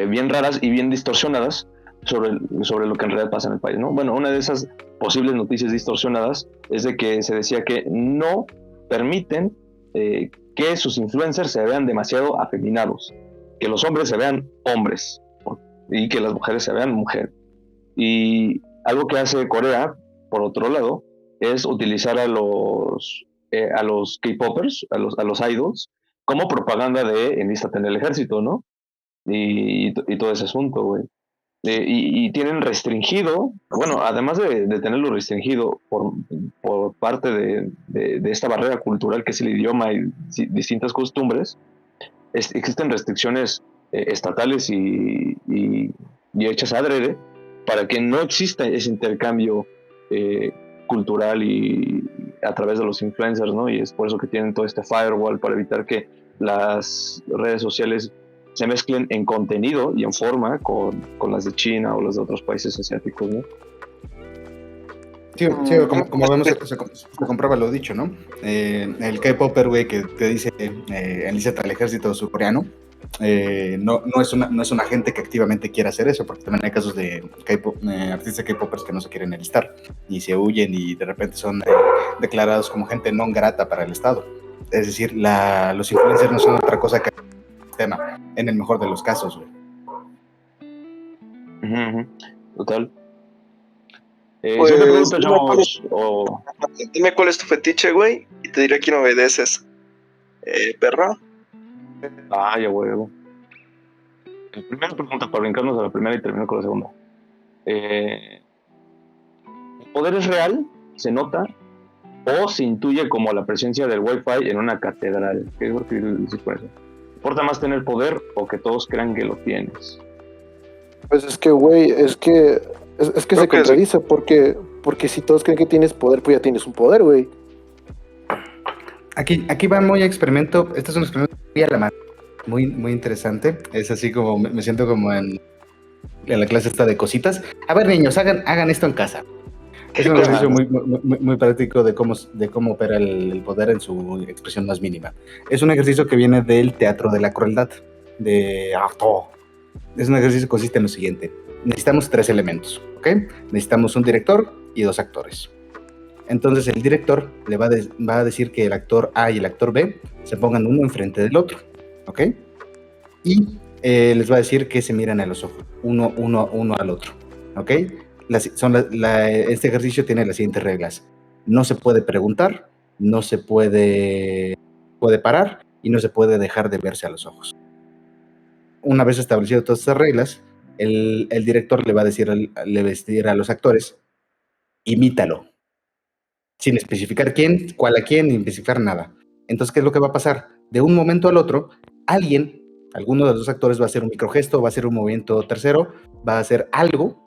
bien raras y bien distorsionadas sobre lo que en realidad pasa en el país, ¿no? Bueno, una de esas posibles noticias distorsionadas es de que se decía que no permiten que sus influencers se vean demasiado afeminados, que los hombres se vean hombres y que las mujeres se vean mujeres. Y algo que hace Corea, por otro lado, es utilizar a los K-popers, a los idols, como propaganda de enlístate en el ejército, ¿no? Y todo ese asunto, güey. Y tienen restringido, bueno, además de tenerlo restringido por parte de esta barrera cultural que es el idioma y distintas costumbres, existen restricciones estatales y hechas adrede para que no exista ese intercambio cultural y a través de los influencers, ¿no? Y es por eso que tienen todo este firewall para evitar que las redes sociales se mezclen en contenido y en forma con las de China o las de otros países asiáticos, ¿no? Sí, como vemos, se comprueba lo dicho, ¿no? El K-popper, güey, que te dice enlístate al ejército surcoreano, no es una gente que activamente quiera hacer eso, porque también hay casos de artistas K-popers que no se quieren enlistar y se huyen y de repente son declarados como gente no grata para el Estado. Es decir, los influencers no son otra cosa que el tema, en el mejor de los casos, güey. Total. Pues, yo te pregunto, chavos, dime cuál es tu fetiche, güey, y te diré a quién obedeces. ¿Perro? ya huevo. Primera pregunta para brincarnos a la primera y terminar con la segunda. ¿El poder es real? ¿Se nota? ¿O se intuye como la presencia del Wi-Fi en una catedral? ¿Qué es lo que dices por eso? ¿Importa más tener poder o que todos crean que lo tienes? Pues es que, güey, es que se contradice, porque si todos creen que tienes poder, pues ya tienes un poder, güey. Aquí va muy a experimento. Este es un experimento muy a la mano, muy interesante. Es así como me siento como en la clase esta de cositas. A ver, niños, hagan esto en casa. Es un ejercicio muy práctico de cómo opera el poder en su expresión más mínima. Es un ejercicio que viene del teatro de la crueldad, de Artaud. Es un ejercicio que consiste en lo siguiente. Necesitamos 3 elementos, ¿ok? Necesitamos un director y 2 actores. Entonces el director le va a decir que el actor A y el actor B se pongan uno enfrente del otro. ¿ok? Y les va a decir que se miran a los ojos, uno al otro, ¿ok? Este ejercicio tiene las siguientes reglas. No se puede preguntar, no se puede parar y no se puede dejar de verse a los ojos. Una vez establecido todas estas reglas, el director le va a decir a los actores, imítalo, sin especificar quién, cuál a quién, ni especificar nada. Entonces, ¿qué es lo que va a pasar? De un momento al otro, alguno de los actores va a hacer un microgesto, va a hacer un movimiento tercero, va a hacer algo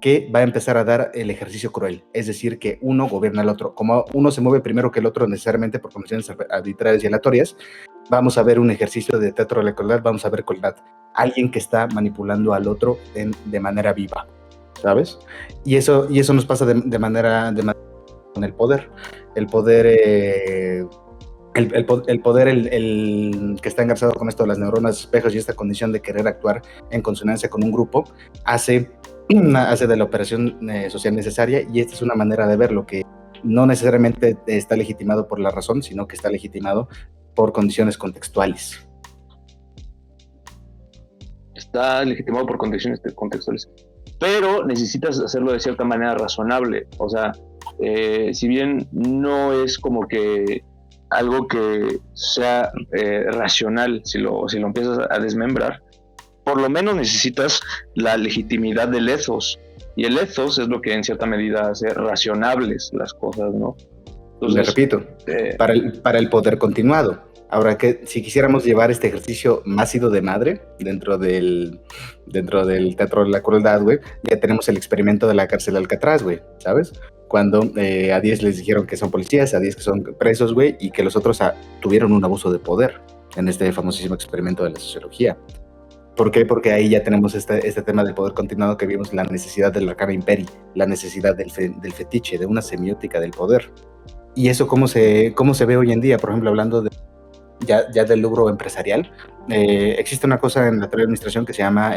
que va a empezar a dar el ejercicio cruel. Es decir, que uno gobierna al otro. Como uno se mueve primero que el otro necesariamente por condiciones arbitrarias y aleatorias, vamos a ver un ejercicio de teatro de la crueldad, vamos a ver crueldad. Alguien que está manipulando al otro de manera viva, ¿sabes? Y eso nos pasa de manera con el poder. El poder, el poder que está engarzado con esto de las neuronas espejos y esta condición de querer actuar en consonancia con un grupo, hace de la operación social necesaria, y esta es una manera de verlo que no necesariamente está legitimado por la razón, sino que está legitimado por condiciones contextuales. Está legitimado por condiciones contextuales, pero necesitas hacerlo de cierta manera razonable. O sea, si bien no es como que algo que sea racional, si lo empiezas a desmembrar, por lo menos necesitas la legitimidad del ethos, y el ethos es lo que en cierta medida hace racionables las cosas, ¿no? Entonces, le repito, para el poder continuado. Ahora, que si quisiéramos llevar este ejercicio más ido de madre dentro del teatro de la crueldad, güey, ya tenemos el experimento de la cárcel de Alcatraz, güey, ¿sabes? Cuando a 10 les dijeron que son policías, a 10 que son presos, güey, y que los otros tuvieron un abuso de poder en este famosísimo experimento de la sociología. ¿Por qué? Porque ahí ya tenemos este tema del poder continuado, que vimos la necesidad del arcana imperi, la necesidad del fetiche, de una semiótica del poder. Y eso cómo se ve hoy en día, por ejemplo, hablando ya del logro empresarial. Existe una cosa en la teoría de administración que se llama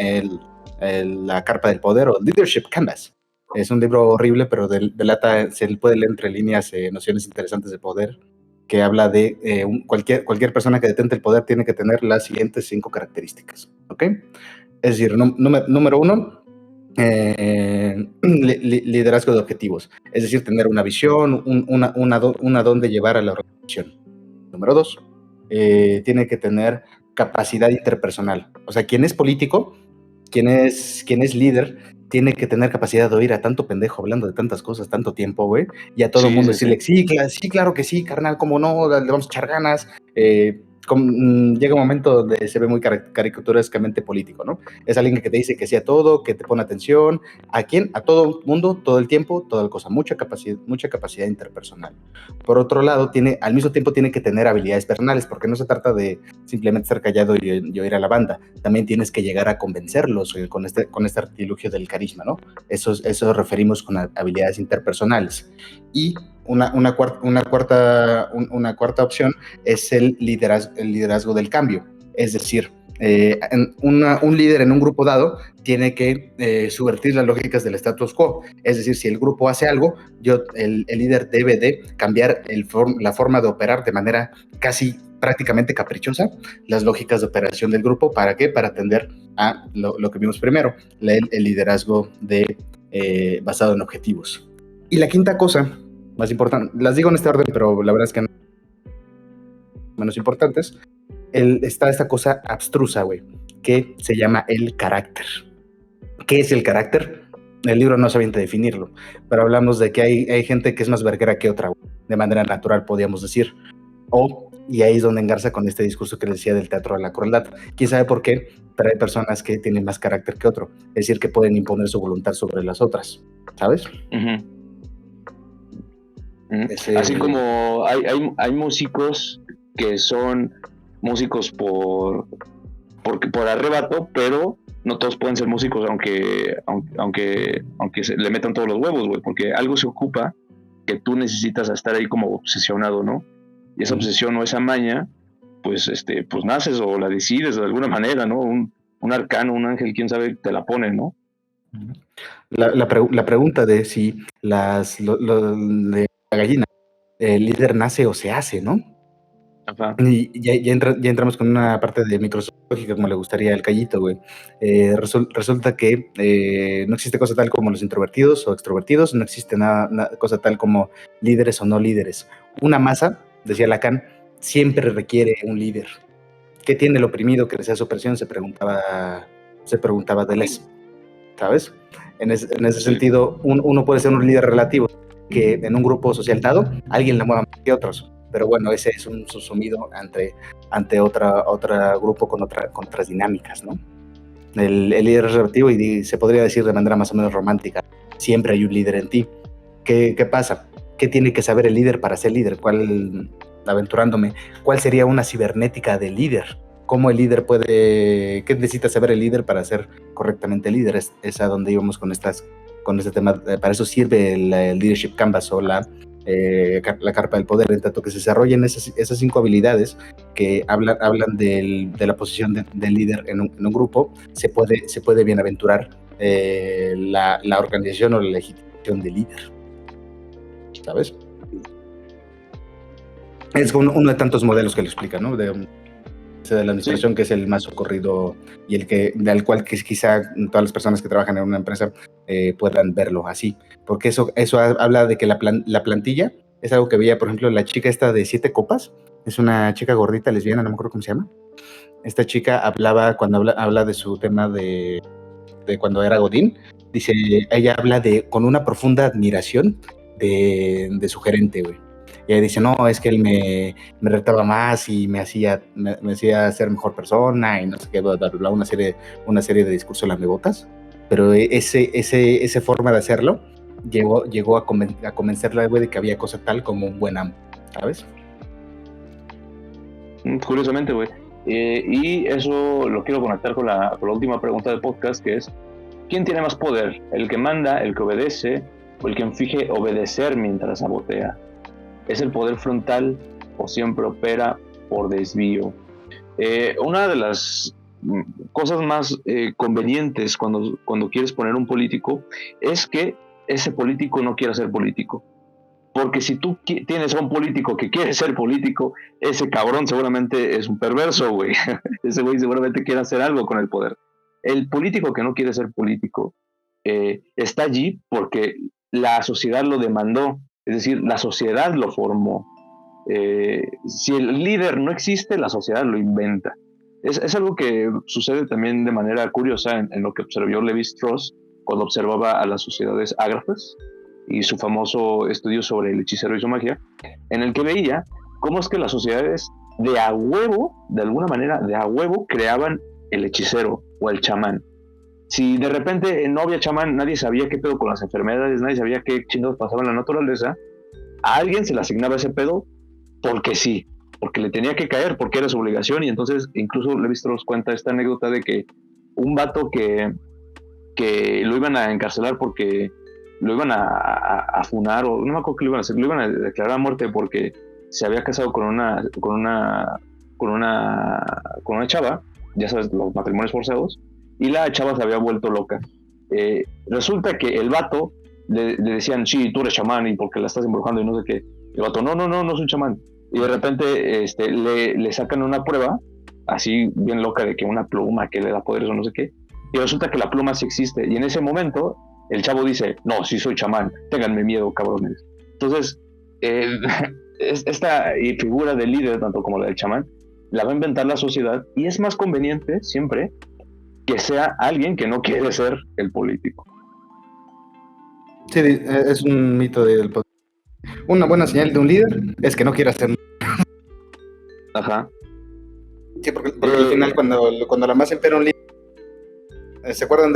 la carpa del poder, o Leadership Canvas. Es un libro horrible, pero se puede leer entre líneas nociones interesantes de poder, que habla de cualquier persona que detente el poder tiene que tener las siguientes 5 características, ¿ok? Es decir, número 1, liderazgo de objetivos, es decir, tener una visión, una dónde llevar a la organización. Número 2, tiene que tener capacidad interpersonal. O sea, quien es político, quien es líder, tiene que tener capacidad de oír a tanto pendejo hablando de tantas cosas tanto tiempo, güey, y a todo el mundo decirle, sí, claro que sí, carnal, cómo no, le vamos a echar ganas. Llega un momento donde se ve muy caricaturescamente político, ¿no? Es alguien que te dice que sí a todo, que te pone atención. ¿A quién? A todo el mundo, todo el tiempo, toda cosa, mucha capacidad interpersonal. Por otro lado, al mismo tiempo tiene que tener habilidades personales, porque no se trata de simplemente estar callado y oír a la banda. También tienes que llegar a convencerlos con este artilugio del carisma, ¿no? Eso referimos con habilidades interpersonales. Y una cuarta opción es el liderazgo del cambio. Es decir, un líder en un grupo dado tiene que subvertir las lógicas del status quo. Es decir, si el grupo hace algo, el líder debe de cambiar la forma de operar de manera casi prácticamente caprichosa las lógicas de operación del grupo. ¿Para qué? Para atender a lo que vimos primero, el liderazgo basado en objetivos. Y la quinta cosa más importante, las digo en este orden, pero la verdad es que no menos importantes, está esta cosa abstrusa, güey, que se llama el carácter. ¿Qué es el carácter? El libro no sabe definirlo, pero hablamos de que hay gente que es más verguera que otra, güey, de manera natural, podríamos decir. Y ahí es donde engarza con este discurso que les decía del teatro de la crueldad. ¿Quién sabe por qué? Pero hay personas que tienen más carácter que otro, es decir, que pueden imponer su voluntad sobre las otras, ¿sabes? Uh-huh. Así como hay músicos que son músicos por arrebato, pero no todos pueden ser músicos aunque se le metan todos los huevos, güey, porque algo se ocupa que tú necesitas estar ahí como obsesionado, ¿no? Y esa obsesión o esa maña, pues naces o la decides de alguna manera, ¿no? Un arcano, un ángel, quién sabe, te la pone, ¿no? La pregunta de si de la gallina, el líder nace o se hace, ¿no? Ajá. Y ya entramos con una parte de microzoológica, como le gustaría al Callito, güey. Resulta que no existe cosa tal como los introvertidos o extrovertidos, no existe cosa tal como líderes o no líderes. Una masa, decía Lacan, siempre requiere un líder. ¿Qué tiene el oprimido que desea su opresión? Se preguntaba Deleuze, ¿sabes? En ese sentido, uno puede ser un líder relativo, que en un grupo social dado, alguien la mueva más que otros. Pero bueno, ese es un subsumido ante otra grupo con otras dinámicas, ¿no? El líder es relativo y se podría decir de manera más o menos romántica, siempre hay un líder en ti. ¿Qué pasa? ¿Qué tiene que saber el líder para ser líder? Aventurándome, ¿cuál sería una cibernética del líder? ¿Cómo el líder qué necesita saber el líder para ser correctamente líder? Es a donde íbamos con este tema. Para eso sirve el Leadership Canvas o la carpa del poder, en tanto que se desarrollen esas 5 habilidades que hablan de la posición del líder en un grupo. Se puede bienaventurar la organización o la legitimación del líder, ¿sabes? Es uno de tantos modelos que lo explica, ¿no? De la administración, que es el más socorrido y del cual quizá todas las personas que trabajan en una empresa puedan verlo así, porque eso habla de que la plantilla es algo que veía, por ejemplo, la chica esta de 7 copas, es una chica gordita lesbiana, no me acuerdo cómo se llama. Esta chica cuando habla de su tema de cuando era Godín, dice, ella habla con una profunda admiración de su gerente, güey. Y ella dice, no, es que él me retaba más y me hacía ser mejor persona y no sé qué, bla, bla, bla, una serie de discursos lamebotas. Pero esa forma de hacerlo llegó a convencerla, güey, de que había cosa tal como un buen amo, ¿sabes? Curiosamente, güey. Y eso lo quiero conectar con la última pregunta del podcast, que es, ¿quién tiene más poder? ¿El que manda, el que obedece, o el que finge obedecer mientras sabotea? ¿Es el poder frontal o siempre opera por desvío? Una de las cosas más convenientes cuando quieres poner un político es que ese político no quiera ser político. Porque si tú tienes a un político que quiere ser político, ese cabrón seguramente es un perverso, güey. Ese güey seguramente quiere hacer algo con el poder. El político que no quiere ser político está allí porque la sociedad lo demandó, es decir, la sociedad lo formó. Si el líder no existe, la sociedad lo inventa. Es algo que sucede también de manera curiosa en lo que observó Levi-Strauss cuando observaba a las sociedades ágrafas y su famoso estudio sobre el hechicero y su magia, en el que veía cómo es que las sociedades de alguna manera, creaban el hechicero o el chamán. Si de repente no había chamán, nadie sabía qué pedo con las enfermedades, nadie sabía qué chingados pasaba en la naturaleza, a alguien se le asignaba ese pedo porque sí, porque le tenía que caer, porque era su obligación, y entonces incluso Levi-Strauss cuenta esta anécdota de que un vato que lo iban a encarcelar porque lo iban a funar, o no me acuerdo qué lo iban a hacer, lo iban a declarar a muerte porque se había casado con una chava, ya sabes, los matrimonios forzados, y la chava se había vuelto loca. Resulta que el vato le decían, sí, tú eres chamán y porque la estás embrujando y no sé qué. El vato, no soy chamán. Y de repente le sacan una prueba así bien loca de que una pluma que le da poderes o no sé qué, y resulta que la pluma sí existe, y en ese momento el chavo dice, no, sí soy chamán, ténganme miedo, cabrones. Entonces, esta figura del líder, tanto como la del chamán, la va a inventar la sociedad, y es más conveniente siempre que sea alguien que no quiere ser el político. Sí, es un mito del poder. Una buena señal de un líder es que no quiera ser. Ajá. Sí, porque al final cuando la masa impera un líder, ¿se acuerdan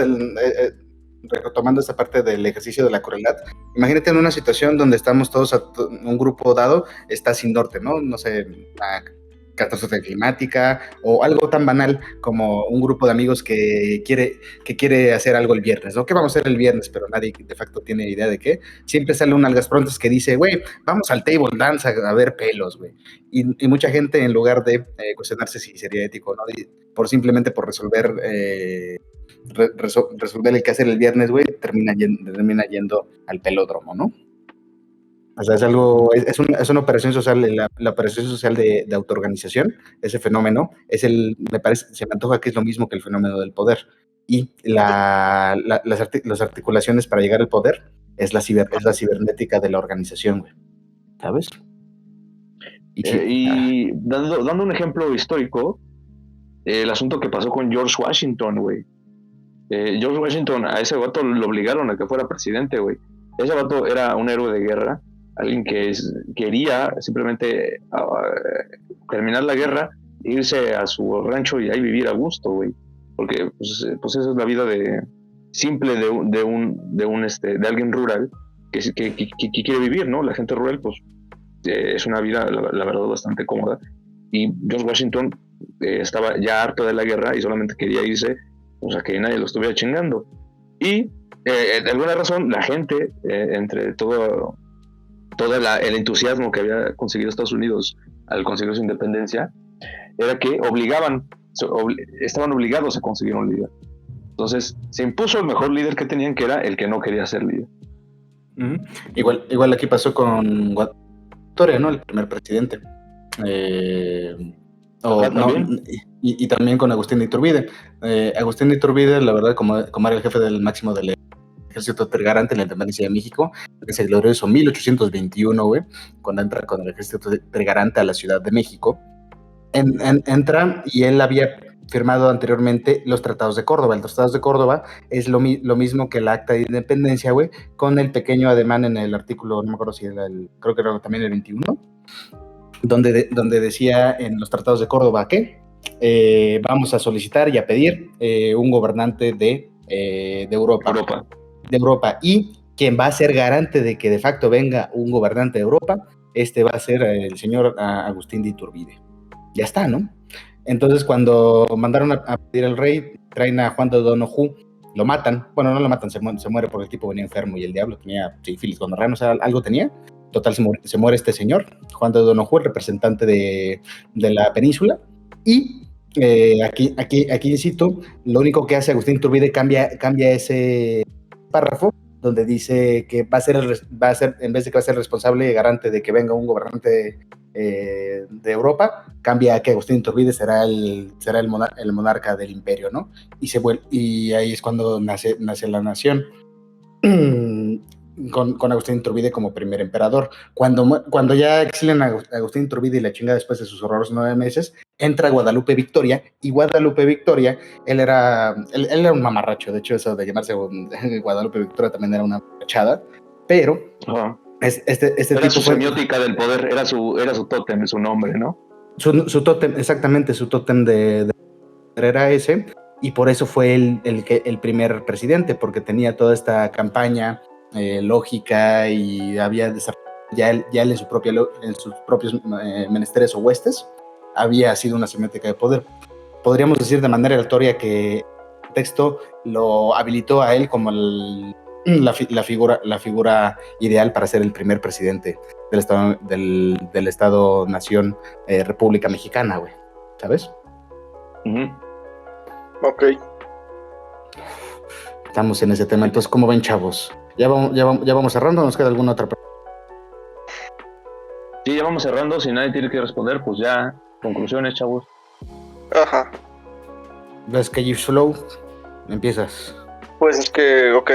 retomando esta parte del ejercicio de la crueldad? Imagínate en una situación donde estamos todos, un grupo dado está sin norte, ¿no? No sé, una catástrofe climática o algo tan banal como un grupo de amigos que quiere hacer algo el viernes, ¿no? ¿Qué vamos a hacer el viernes? Pero nadie de facto tiene idea de qué. Siempre sale un algas prontas que dice, güey, vamos al table dance a ver pelos, güey. Y mucha gente, en lugar de cuestionarse si sería ético o no, simplemente por resolver el qué hacer el viernes, güey, termina yendo al pelódromo, ¿no? O sea, es una operación social, la operación social de autoorganización, ese fenómeno, me parece, se me antoja que es lo mismo que el fenómeno del poder. Y las articulaciones para llegar al poder es la cibernética de la organización, güey. ¿Sabes? Y sí, Y dando un ejemplo histórico, el asunto que pasó con George Washington, güey. George Washington, a ese vato lo obligaron a que fuera presidente, güey. Ese vato era un héroe de guerra, alguien que quería simplemente terminar la guerra, irse a su rancho y ahí vivir a gusto, güey. Porque pues esa es la vida simple de alguien rural que quiere vivir, ¿no? La gente rural, pues es una vida, la verdad, bastante cómoda. Y George Washington estaba ya harto de la guerra y solamente quería irse, o sea, que nadie lo estuviera chingando. Y de alguna razón, la gente, entre todo el entusiasmo que había conseguido Estados Unidos al conseguir su independencia, era que estaban obligados a conseguir un líder. Entonces, se impuso el mejor líder que tenían, que era el que no quería ser líder. uh-huh. Igual aquí pasó con Victoria, ¿no? El primer presidente. Y también con Agustín de Iturbide. Agustín de Iturbide, la verdad, como era el jefe del máximo del ejército trigarante en la independencia de México, ese glorioso 1821, güey, cuando entra con el ejército trigarante a la Ciudad de México, entra y él había firmado anteriormente los tratados de Córdoba. Los tratados de Córdoba es lo mismo que el acta de independencia, güey, con el pequeño ademán en el artículo, no me acuerdo si era creo que era también el 21, donde decía en los tratados de Córdoba que vamos a solicitar y a pedir un gobernante de Europa. De Europa, y quien va a ser garante de que de facto venga un gobernante de Europa, va a ser el señor Agustín de Iturbide. Ya está, ¿no? Entonces, cuando mandaron a pedir al rey, traen a Juan de Donojú, lo matan. Bueno, no lo matan, se muere porque el tipo venía enfermo y el diablo tenía sífilis, gonorrea, no sé, algo tenía. Total, se muere este señor, Juan de Donojú, el representante de la península. Y aquí cito, lo único que hace Agustín Iturbide cambia ese párrafo donde dice que va a ser, en vez de que va a ser responsable garante de que venga un gobernante de Europa, cambia a que Agustín Iturbide será el monarca del imperio, ¿no? Y ahí es cuando nace la nación con Agustín Iturbide como primer emperador. Cuando ya exilian a Agustín Iturbide y la chinga después de sus horrorosos 9 meses, entra Guadalupe Victoria, y Guadalupe Victoria, él era un mamarracho. De hecho, eso de llamarse Guadalupe Victoria también era una machada, pero este era tipo su semiótica del poder, era su tótem, su nombre, ¿no? Su tótem, exactamente, su tótem de era ese, y por eso fue el primer presidente, porque tenía toda esta campaña lógica y había desarrollado ya él en sus propios menesteres o huestes, había sido una semiótica de poder. Podríamos decir de manera aleatoria que el texto lo habilitó a él como la figura ideal para ser el primer presidente del Estado-Nación República Mexicana, güey, ¿sabes? Uh-huh. Ok. Estamos en ese tema. Entonces, ¿cómo ven, chavos? ¿Ya vamos cerrando o nos queda alguna otra pregunta? Sí, ya vamos cerrando. Si nadie tiene que responder, pues ya. Conclusiones, chavos. Ajá. ¿Ves que Flow? Empiezas. Pues es que, ok,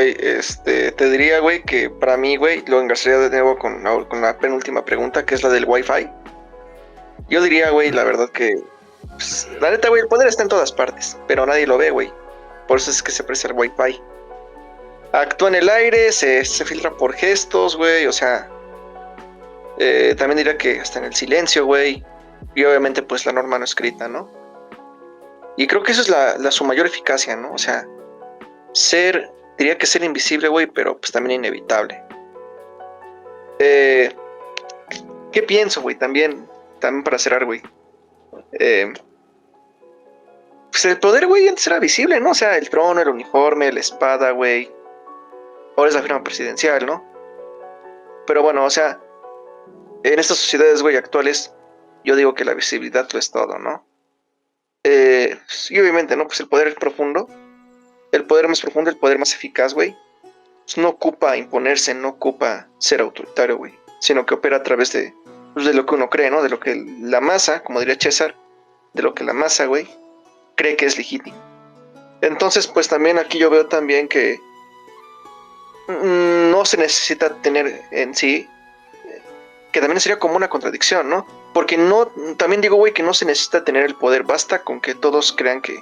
te diría, güey, que para mí, güey, lo engarzaría de nuevo con la penúltima pregunta, que es la del Wi-Fi. Yo diría, güey, la verdad que, pues, la neta, güey, el poder está en todas partes, pero nadie lo ve, güey. Por eso es que se aprecia el Wi-Fi. Actúa en el aire, se filtra por gestos, güey, o sea, también diría que hasta en el silencio, güey, y obviamente, pues, la norma no escrita, ¿no? Y creo que eso es su mayor eficacia, ¿no? O sea, diría que ser invisible, güey, pero pues también inevitable. ¿Qué pienso, güey? También para cerrar, güey. Pues el poder, güey, antes era visible, ¿no? O sea, el trono, el uniforme, la espada, güey. Ahora es la firma presidencial, ¿no? Pero bueno, o sea, en estas sociedades, güey, actuales, yo digo que la visibilidad lo es todo, ¿no? Y obviamente, ¿no? Pues el poder profundo. El poder más profundo, el poder más eficaz, güey, pues no ocupa imponerse, no ocupa ser autoritario, güey. sino que opera a través de, pues, de lo que uno cree, ¿no? De lo que la masa, como diría César, de lo que la masa, güey, cree que es legítimo. Entonces, pues también aquí yo veo también que no se necesita tener en sí, que también sería como una contradicción, ¿no? Porque no, también digo, güey, que no se necesita tener el poder, basta con que todos crean que,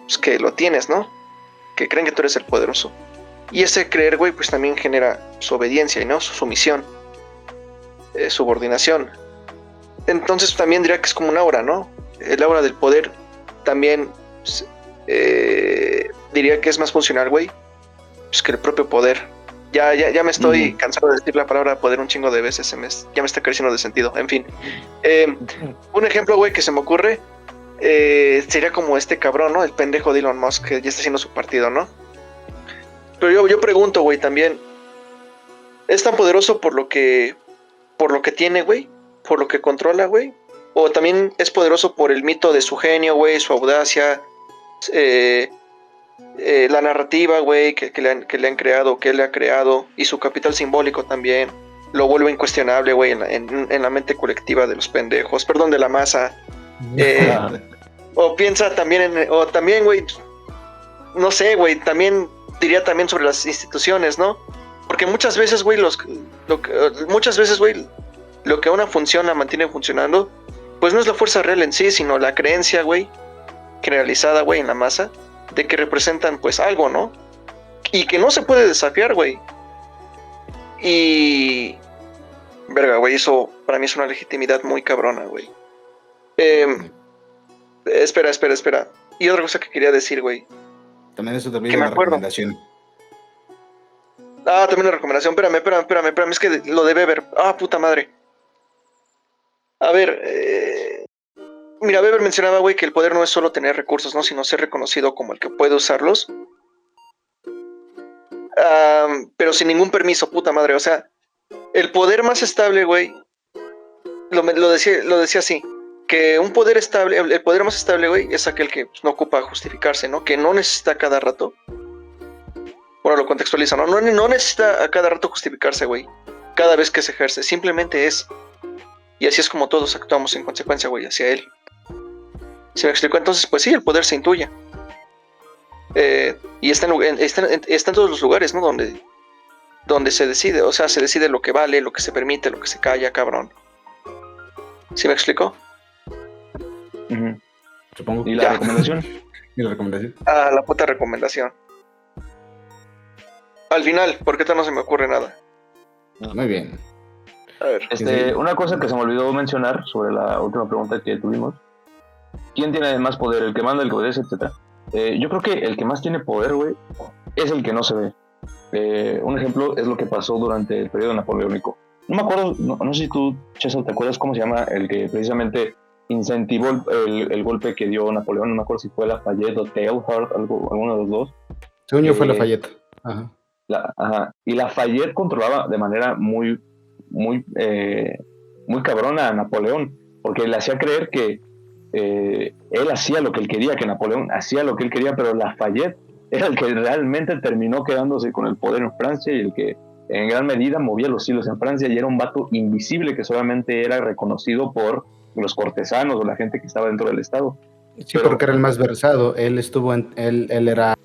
pues, que lo tienes, ¿no? Que creen que tú eres el poderoso. Y ese creer, güey, pues también genera su obediencia, ¿no? Su sumisión, subordinación. Entonces también diría que es como un aura, ¿no? El aura del poder también diría que es más funcional, güey, pues que el propio poder. Ya me estoy cansado de decir la palabra poder un chingo de veces, ya me está creciendo de sentido, en fin. Un ejemplo, güey, que se me ocurre, sería como este cabrón, ¿no? El pendejo de Elon Musk, que ya está haciendo su partido, ¿no? Pero yo pregunto, güey, también, ¿es tan poderoso por lo que tiene, güey? ¿Por lo que controla, güey? ¿O también es poderoso por el mito de su genio, güey, su audacia, la narrativa, güey, que le han creado, que él le ha creado, y su capital simbólico también? Lo vuelve incuestionable, güey, en la mente colectiva de los pendejos, perdón, de la masa. O piensa también o también, güey, no sé, güey, también diría también sobre las instituciones, ¿no? Porque muchas veces, güey, lo que una función la mantiene funcionando, pues no es la fuerza real en sí, sino la creencia, güey, generalizada, güey, en la masa, de que representan, pues, algo, ¿no? Y que no se puede desafiar, güey. Y... verga, güey, eso para mí es una legitimidad muy cabrona, güey. Espera. Y otra cosa que quería decir, güey. También eso también Que es me una acuerdo. recomendación. Ah, también una recomendación. Espérame. Es que lo de Weber. Ah, puta madre. A ver, mira, Weber mencionaba, güey, que el poder no es solo tener recursos, ¿no? Sino ser reconocido como el que puede usarlos. Pero sin ningún permiso, puta madre. O sea, el poder más estable, güey, lo decía así, que un poder estable, el poder más estable, güey, es aquel que no ocupa justificarse, ¿no? Que no necesita cada rato. Bueno, lo contextualizo, ¿no? No necesita a cada rato justificarse, güey. Cada vez que se ejerce, simplemente es. Y así es como todos actuamos en consecuencia, güey, hacia él. ¿Se me explicó? Entonces, pues sí, el poder se intuye. Y está en todos los lugares, ¿no? Donde se decide, o sea, se decide lo que vale, lo que se permite, lo que se calla, cabrón. ¿Sí me explicó? Supongo. ¿Y la recomendación? ¿Y la recomendación? Ah, la puta recomendación. Al final, porque ahorita no se me ocurre nada. Muy bien. A ver. Una cosa que se me olvidó mencionar sobre la última pregunta que tuvimos. ¿Quién tiene más poder? ¿El que manda, el que obedece, etcétera? Yo creo que el que más tiene poder, güey, es el que no se ve. Un ejemplo es lo que pasó durante el periodo napoleónico. No me acuerdo, no sé si tú, César, ¿te acuerdas cómo se llama el que precisamente incentivó el golpe que dio Napoleón? No me acuerdo si fue Lafayette o Teilhard, alguno de los dos. Según yo fue Lafayette. Ajá. Y Lafayette controlaba de manera muy cabrona a Napoleón, porque le hacía creer que él hacía lo que él quería, que Napoleón hacía lo que él quería, pero Lafayette era el que realmente terminó quedándose con el poder en Francia y el que en gran medida movía los hilos en Francia, y era un vato invisible que solamente era reconocido por los cortesanos o la gente que estaba dentro del Estado. Sí, porque era el más versado. Él era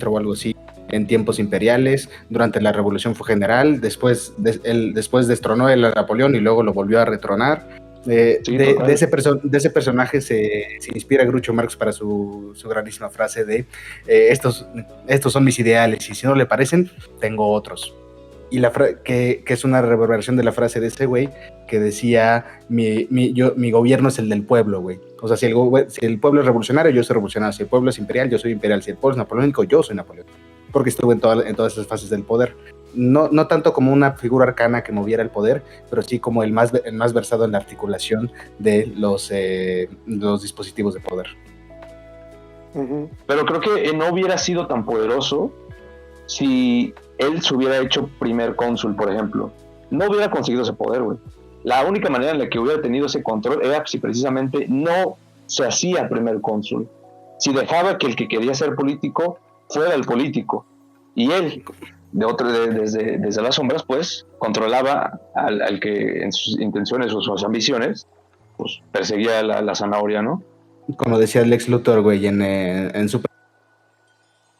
o algo así en tiempos imperiales. Durante la Revolución fue general. Después destronó a Napoleón y luego lo volvió a retronar. De ese personaje se inspira Groucho Marx para su grandísima frase de estos son mis ideales y si no le parecen, tengo otros. Y que es una reverberación de la frase de ese güey que decía mi gobierno es el del pueblo, güey. O sea, si el pueblo es revolucionario, yo soy revolucionario. Si el pueblo es imperial, yo soy imperial. Si el pueblo es napoleónico, yo soy napoleónico. Porque estuve en todas esas fases del poder. No tanto como una figura arcana que moviera el poder, pero sí como el más versado en la articulación de los dispositivos de poder. Pero creo que no hubiera sido tan poderoso si él se hubiera hecho primer cónsul, por ejemplo. No hubiera conseguido ese poder, güey. La única manera en la que hubiera tenido ese control era si precisamente no se hacía primer cónsul. Si dejaba que el que quería ser político fuera el político. Y él, desde las sombras, pues, controlaba al que en sus intenciones o sus ambiciones, pues, perseguía la zanahoria, ¿no? Como decía Lex Luthor, güey, en Super,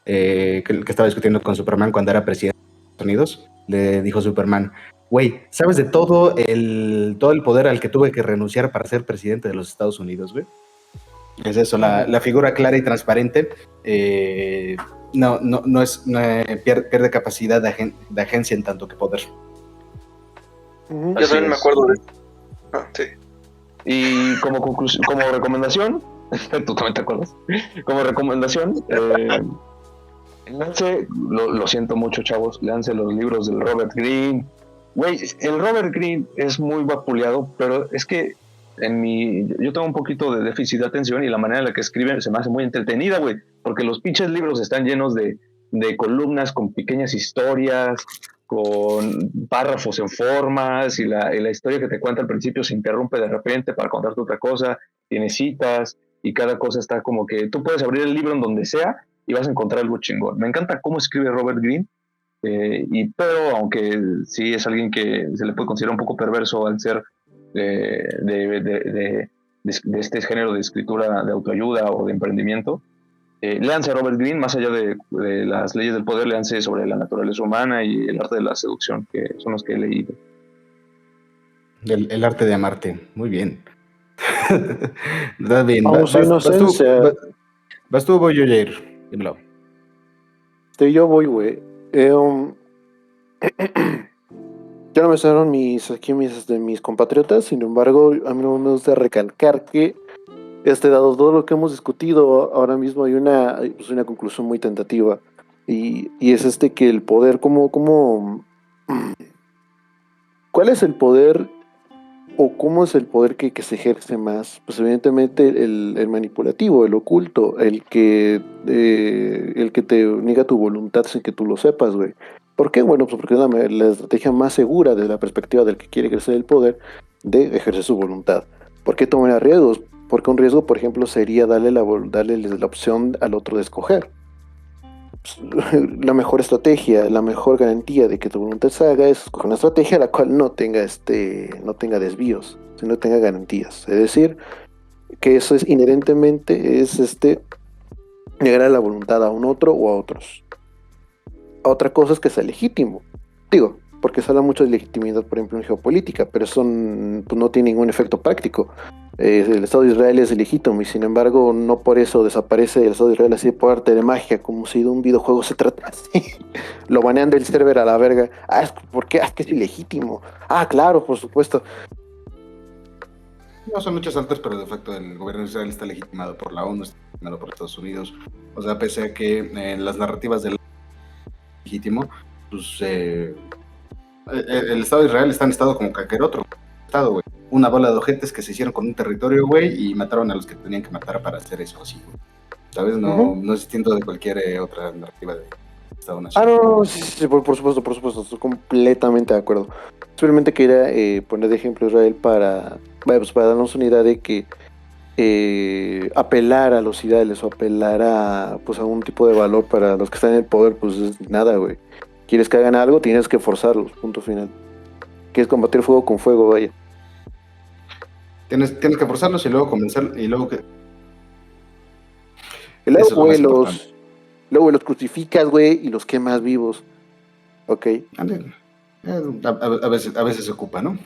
que estaba discutiendo con Superman cuando era presidente de Estados Unidos, le dijo Superman, güey, ¿sabes de todo el poder al que tuve que renunciar para ser presidente de los Estados Unidos, güey? Es eso, la figura clara y transparente pierde capacidad de agencia en tanto que poder. Yo Así también me es. acuerdo de... sí. Y como recomendación, ¿tú también te acuerdas? Como recomendación, léanse, lo siento mucho, chavos, léanse los libros del Robert Greene. Güey, el Robert Greene es muy vapuleado, pero es que yo tengo un poquito de déficit de atención y la manera en la que escriben se me hace muy entretenida, güey, porque los pinches libros están llenos de columnas con pequeñas historias, con párrafos en formas, y la historia que te cuenta al principio se interrumpe de repente para contarte otra cosa, tiene citas, y cada cosa está como que tú puedes abrir el libro en donde sea y vas a encontrar algo chingón. Me encanta cómo escribe Robert Greene, pero aunque sí es alguien que se le puede considerar un poco perverso al ser de este género de escritura de autoayuda o de emprendimiento, léanse a Robert Greene, más allá de las leyes del poder, léanse sobre la naturaleza humana y el arte de la seducción, que son los que he leído. El arte de amarte, muy bien. Está bien. Vamos, inocencia. Vas tú, voy yo, Jair. Dímelo. Yo voy, güey. Ya no me sonaron mis compatriotas, sin embargo, a mí no me gusta recalcar que, dado todo lo que hemos discutido, ahora mismo hay una conclusión muy tentativa. Y es que el poder, ¿cuál es el poder o cómo es el poder que se ejerce más? Pues evidentemente el manipulativo, el oculto, el que te niega tu voluntad sin que tú lo sepas, güey. ¿Por qué? Bueno, pues porque es la estrategia más segura desde la perspectiva del que quiere ejercer el poder de ejercer su voluntad. ¿Por qué tomar riesgos? Porque un riesgo, por ejemplo, sería darle la opción al otro de escoger. La mejor estrategia, la mejor garantía de que tu voluntad se haga es escoger una estrategia la cual no tenga desvíos, sino tenga garantías. Es decir, que eso es inherentemente negar la voluntad a un otro o a otros. Otra cosa es que sea legítimo. Digo, porque se habla mucho de legitimidad, por ejemplo, en geopolítica, pero eso pues, no tiene ningún efecto práctico. El Estado de Israel es ilegítimo y sin embargo no por eso desaparece el Estado de Israel así por arte de magia, como si de un videojuego se tratase. Lo banean del server a la verga. ¿Por qué? Es que es ilegítimo. Claro, por supuesto. No son muchas altas, pero de facto el gobierno de Israel está legitimado por la ONU, está legitimado por Estados Unidos. O sea, pese a que las narrativas del legítimo, pues el Estado de Israel está en estado como cualquier otro estado, güey. Una bola de ojetes que se hicieron con un territorio, güey, y mataron a los que tenían que matar para hacer eso, así, güey. ¿Sabes? No es distinto de cualquier otra narrativa de Estado Nacional. No, sí, por supuesto, estoy completamente de acuerdo. Simplemente quería poner de ejemplo a Israel para darnos una idea de que apelar a los ideales o apelar a un tipo de valor para los que están en el poder, pues es nada, güey. ¿Quieres que hagan algo? Tienes que forzarlos, punto final. ¿Quieres combatir fuego con fuego? Vaya. Tienes que forzarlos y luego convencer, y luego que... Y luego los crucificas, güey, y los quemas vivos. Ok. A veces se ocupa, ¿no?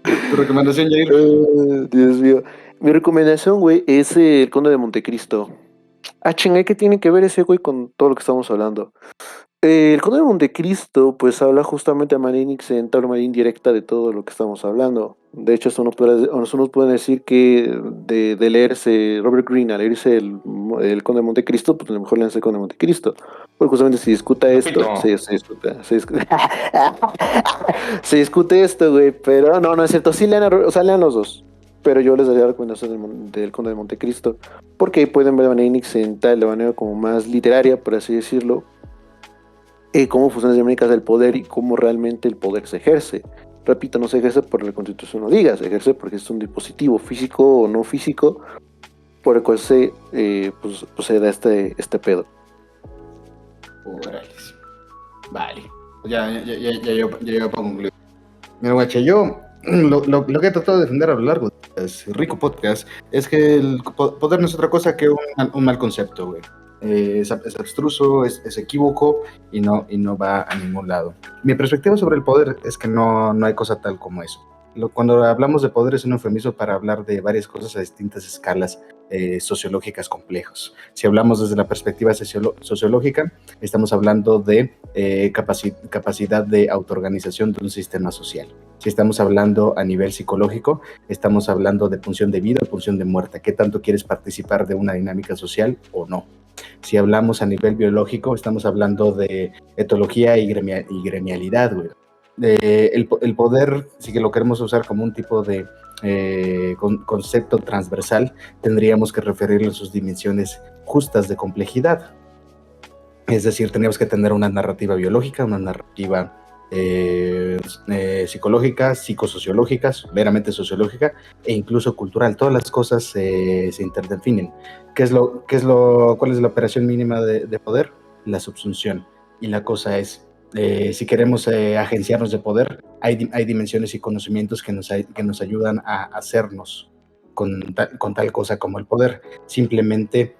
¿Tu recomendación, Jair? Dios mío. Mi recomendación, güey, es El Conde de Montecristo. Chinga, ¿qué tiene que ver ese güey con todo lo que estamos hablando? El Conde de Montecristo, pues habla justamente de manera incidental o manera indirecta de todo lo que estamos hablando. De hecho, eso nos puede decir que de leerse Robert Greene a leerse el Conde de Montecristo, pues a lo mejor leerse el Conde de Montecristo. Porque justamente se discuta esto, se discute esto, güey, pero no es cierto, sí lean los dos. Pero yo les daría la recomendación del Conde de Montecristo, porque ahí pueden ver de manera incidental, de manera como más literaria, por así decirlo, cómo funcionan las dinámicas del poder y cómo realmente el poder se ejerce. Repito, no se ejerce por la Constitución no diga, se ejerce porque es un dispositivo físico o no físico por el cual se da este pedo. Órales. Vale. Ya pongo concluir. Mira, guacha, yo lo que he tratado de defender a lo largo de este rico podcast es que el poder no es otra cosa que un mal concepto, güey. Es abstruso, es equívoco y no va a ningún lado. Mi perspectiva sobre el poder es que no hay cosa tal como eso. Cuando hablamos de poder es un eufemismo para hablar de varias cosas a distintas escalas sociológicas complejas. Si hablamos desde la perspectiva sociológica, estamos hablando de capacidad de autoorganización de un sistema social. Si estamos hablando a nivel psicológico, estamos hablando de pulsión de vida o pulsión de muerte. ¿Qué tanto quieres participar de una dinámica social o no? Si hablamos a nivel biológico, estamos hablando de etología y gremialidad, güey. El poder, si que lo queremos usar como un tipo de concepto transversal, tendríamos que referirlo a sus dimensiones justas de complejidad. Es decir, tendríamos que tener una narrativa biológica, una narrativa psicológica, psicosociológica, meramente sociológica e incluso cultural. Todas las cosas se interdefinen. ¿Cuál es la operación mínima de poder? La subsunción. Y la cosa es, si queremos agenciarnos de poder, hay dimensiones y conocimientos que nos ayudan a hacernos con tal cosa como el poder, simplemente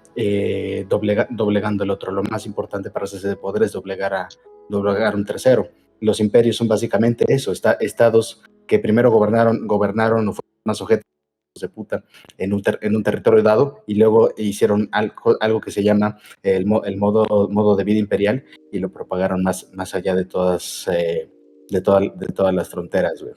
doblegando el otro. Lo más importante para hacerse de poder es doblegar a un tercero. Los imperios son básicamente eso, estados que primero gobernaron o fueron más objetos de puta en un territorio dado y luego hicieron algo que se llama el modo de vida imperial y lo propagaron más allá de todas las fronteras, güey.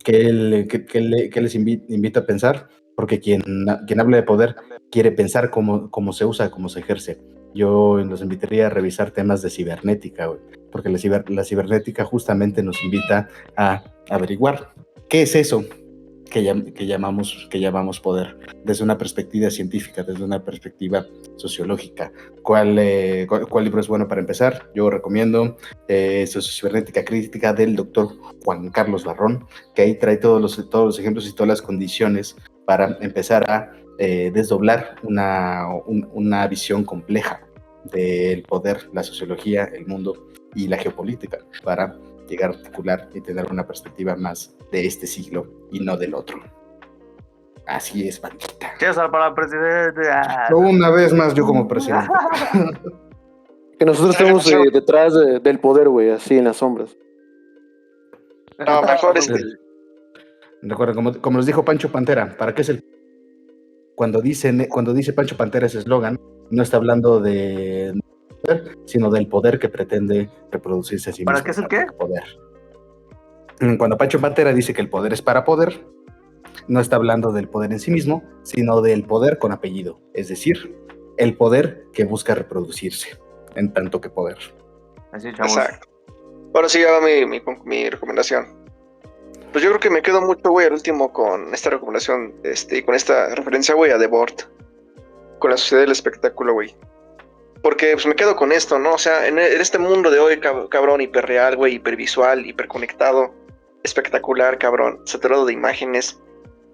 ¿Qué les invito a pensar? Porque quien habla de poder quiere pensar cómo se usa, cómo se ejerce. Yo los invitaría a revisar temas de cibernética, güey, porque la cibernética justamente nos invita a averiguar qué es eso que llamamos poder, desde una perspectiva científica, desde una perspectiva sociológica. ¿Cuál libro es bueno para empezar? Yo recomiendo Cibernética Crítica del doctor Juan Carlos Barrón, que ahí trae todos los ejemplos y todas las condiciones para empezar a desdoblar una visión compleja del poder, la sociología, el mundo y la geopolítica, para llegar a articular y tener una perspectiva más de este siglo y no del otro. Así es, bandita. César para presidente. Una vez más yo como presidente. Que nosotros estamos detrás del poder, güey, así en las sombras. No, mejor Recuerden, como les dijo Pancho Pantera, ¿para qué es el... Cuando dice Pancho Pantera ese eslogan, no está hablando de poder, sino del poder que pretende reproducirse a sí mismo. ¿Para qué es el qué? Poder. Cuando Pancho Pantera dice que el poder es para poder, no está hablando del poder en sí mismo, sino del poder con apellido, es decir, el poder que busca reproducirse, en tanto que poder. Así, chavos. Exacto. Ahora sí ya va mi recomendación. Pues yo creo que me quedo mucho, güey, al último con esta recomendación, con esta referencia, güey, a The Board, con la sociedad del espectáculo, güey. Porque pues me quedo con esto, ¿no? O sea, en este mundo de hoy, cabrón, hiperreal, güey, hipervisual, hiperconectado, espectacular, cabrón, saturado de imágenes.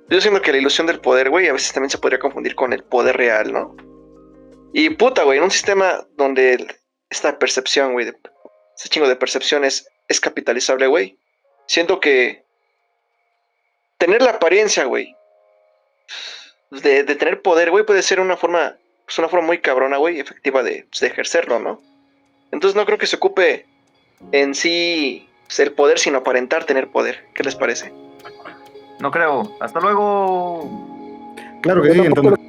Yo siento que la ilusión del poder, güey, a veces también se podría confundir con el poder real, ¿no? Y puta, güey, en un sistema donde esta percepción, güey, ese chingo de percepciones es capitalizable, güey. Siento que tener la apariencia, güey, de tener poder, güey, puede ser una forma muy cabrona, güey, efectiva de ejercerlo, ¿no? Entonces no creo que se ocupe en sí ser poder, sino aparentar tener poder. ¿Qué les parece? No creo. Hasta luego. Claro que sí, entonces...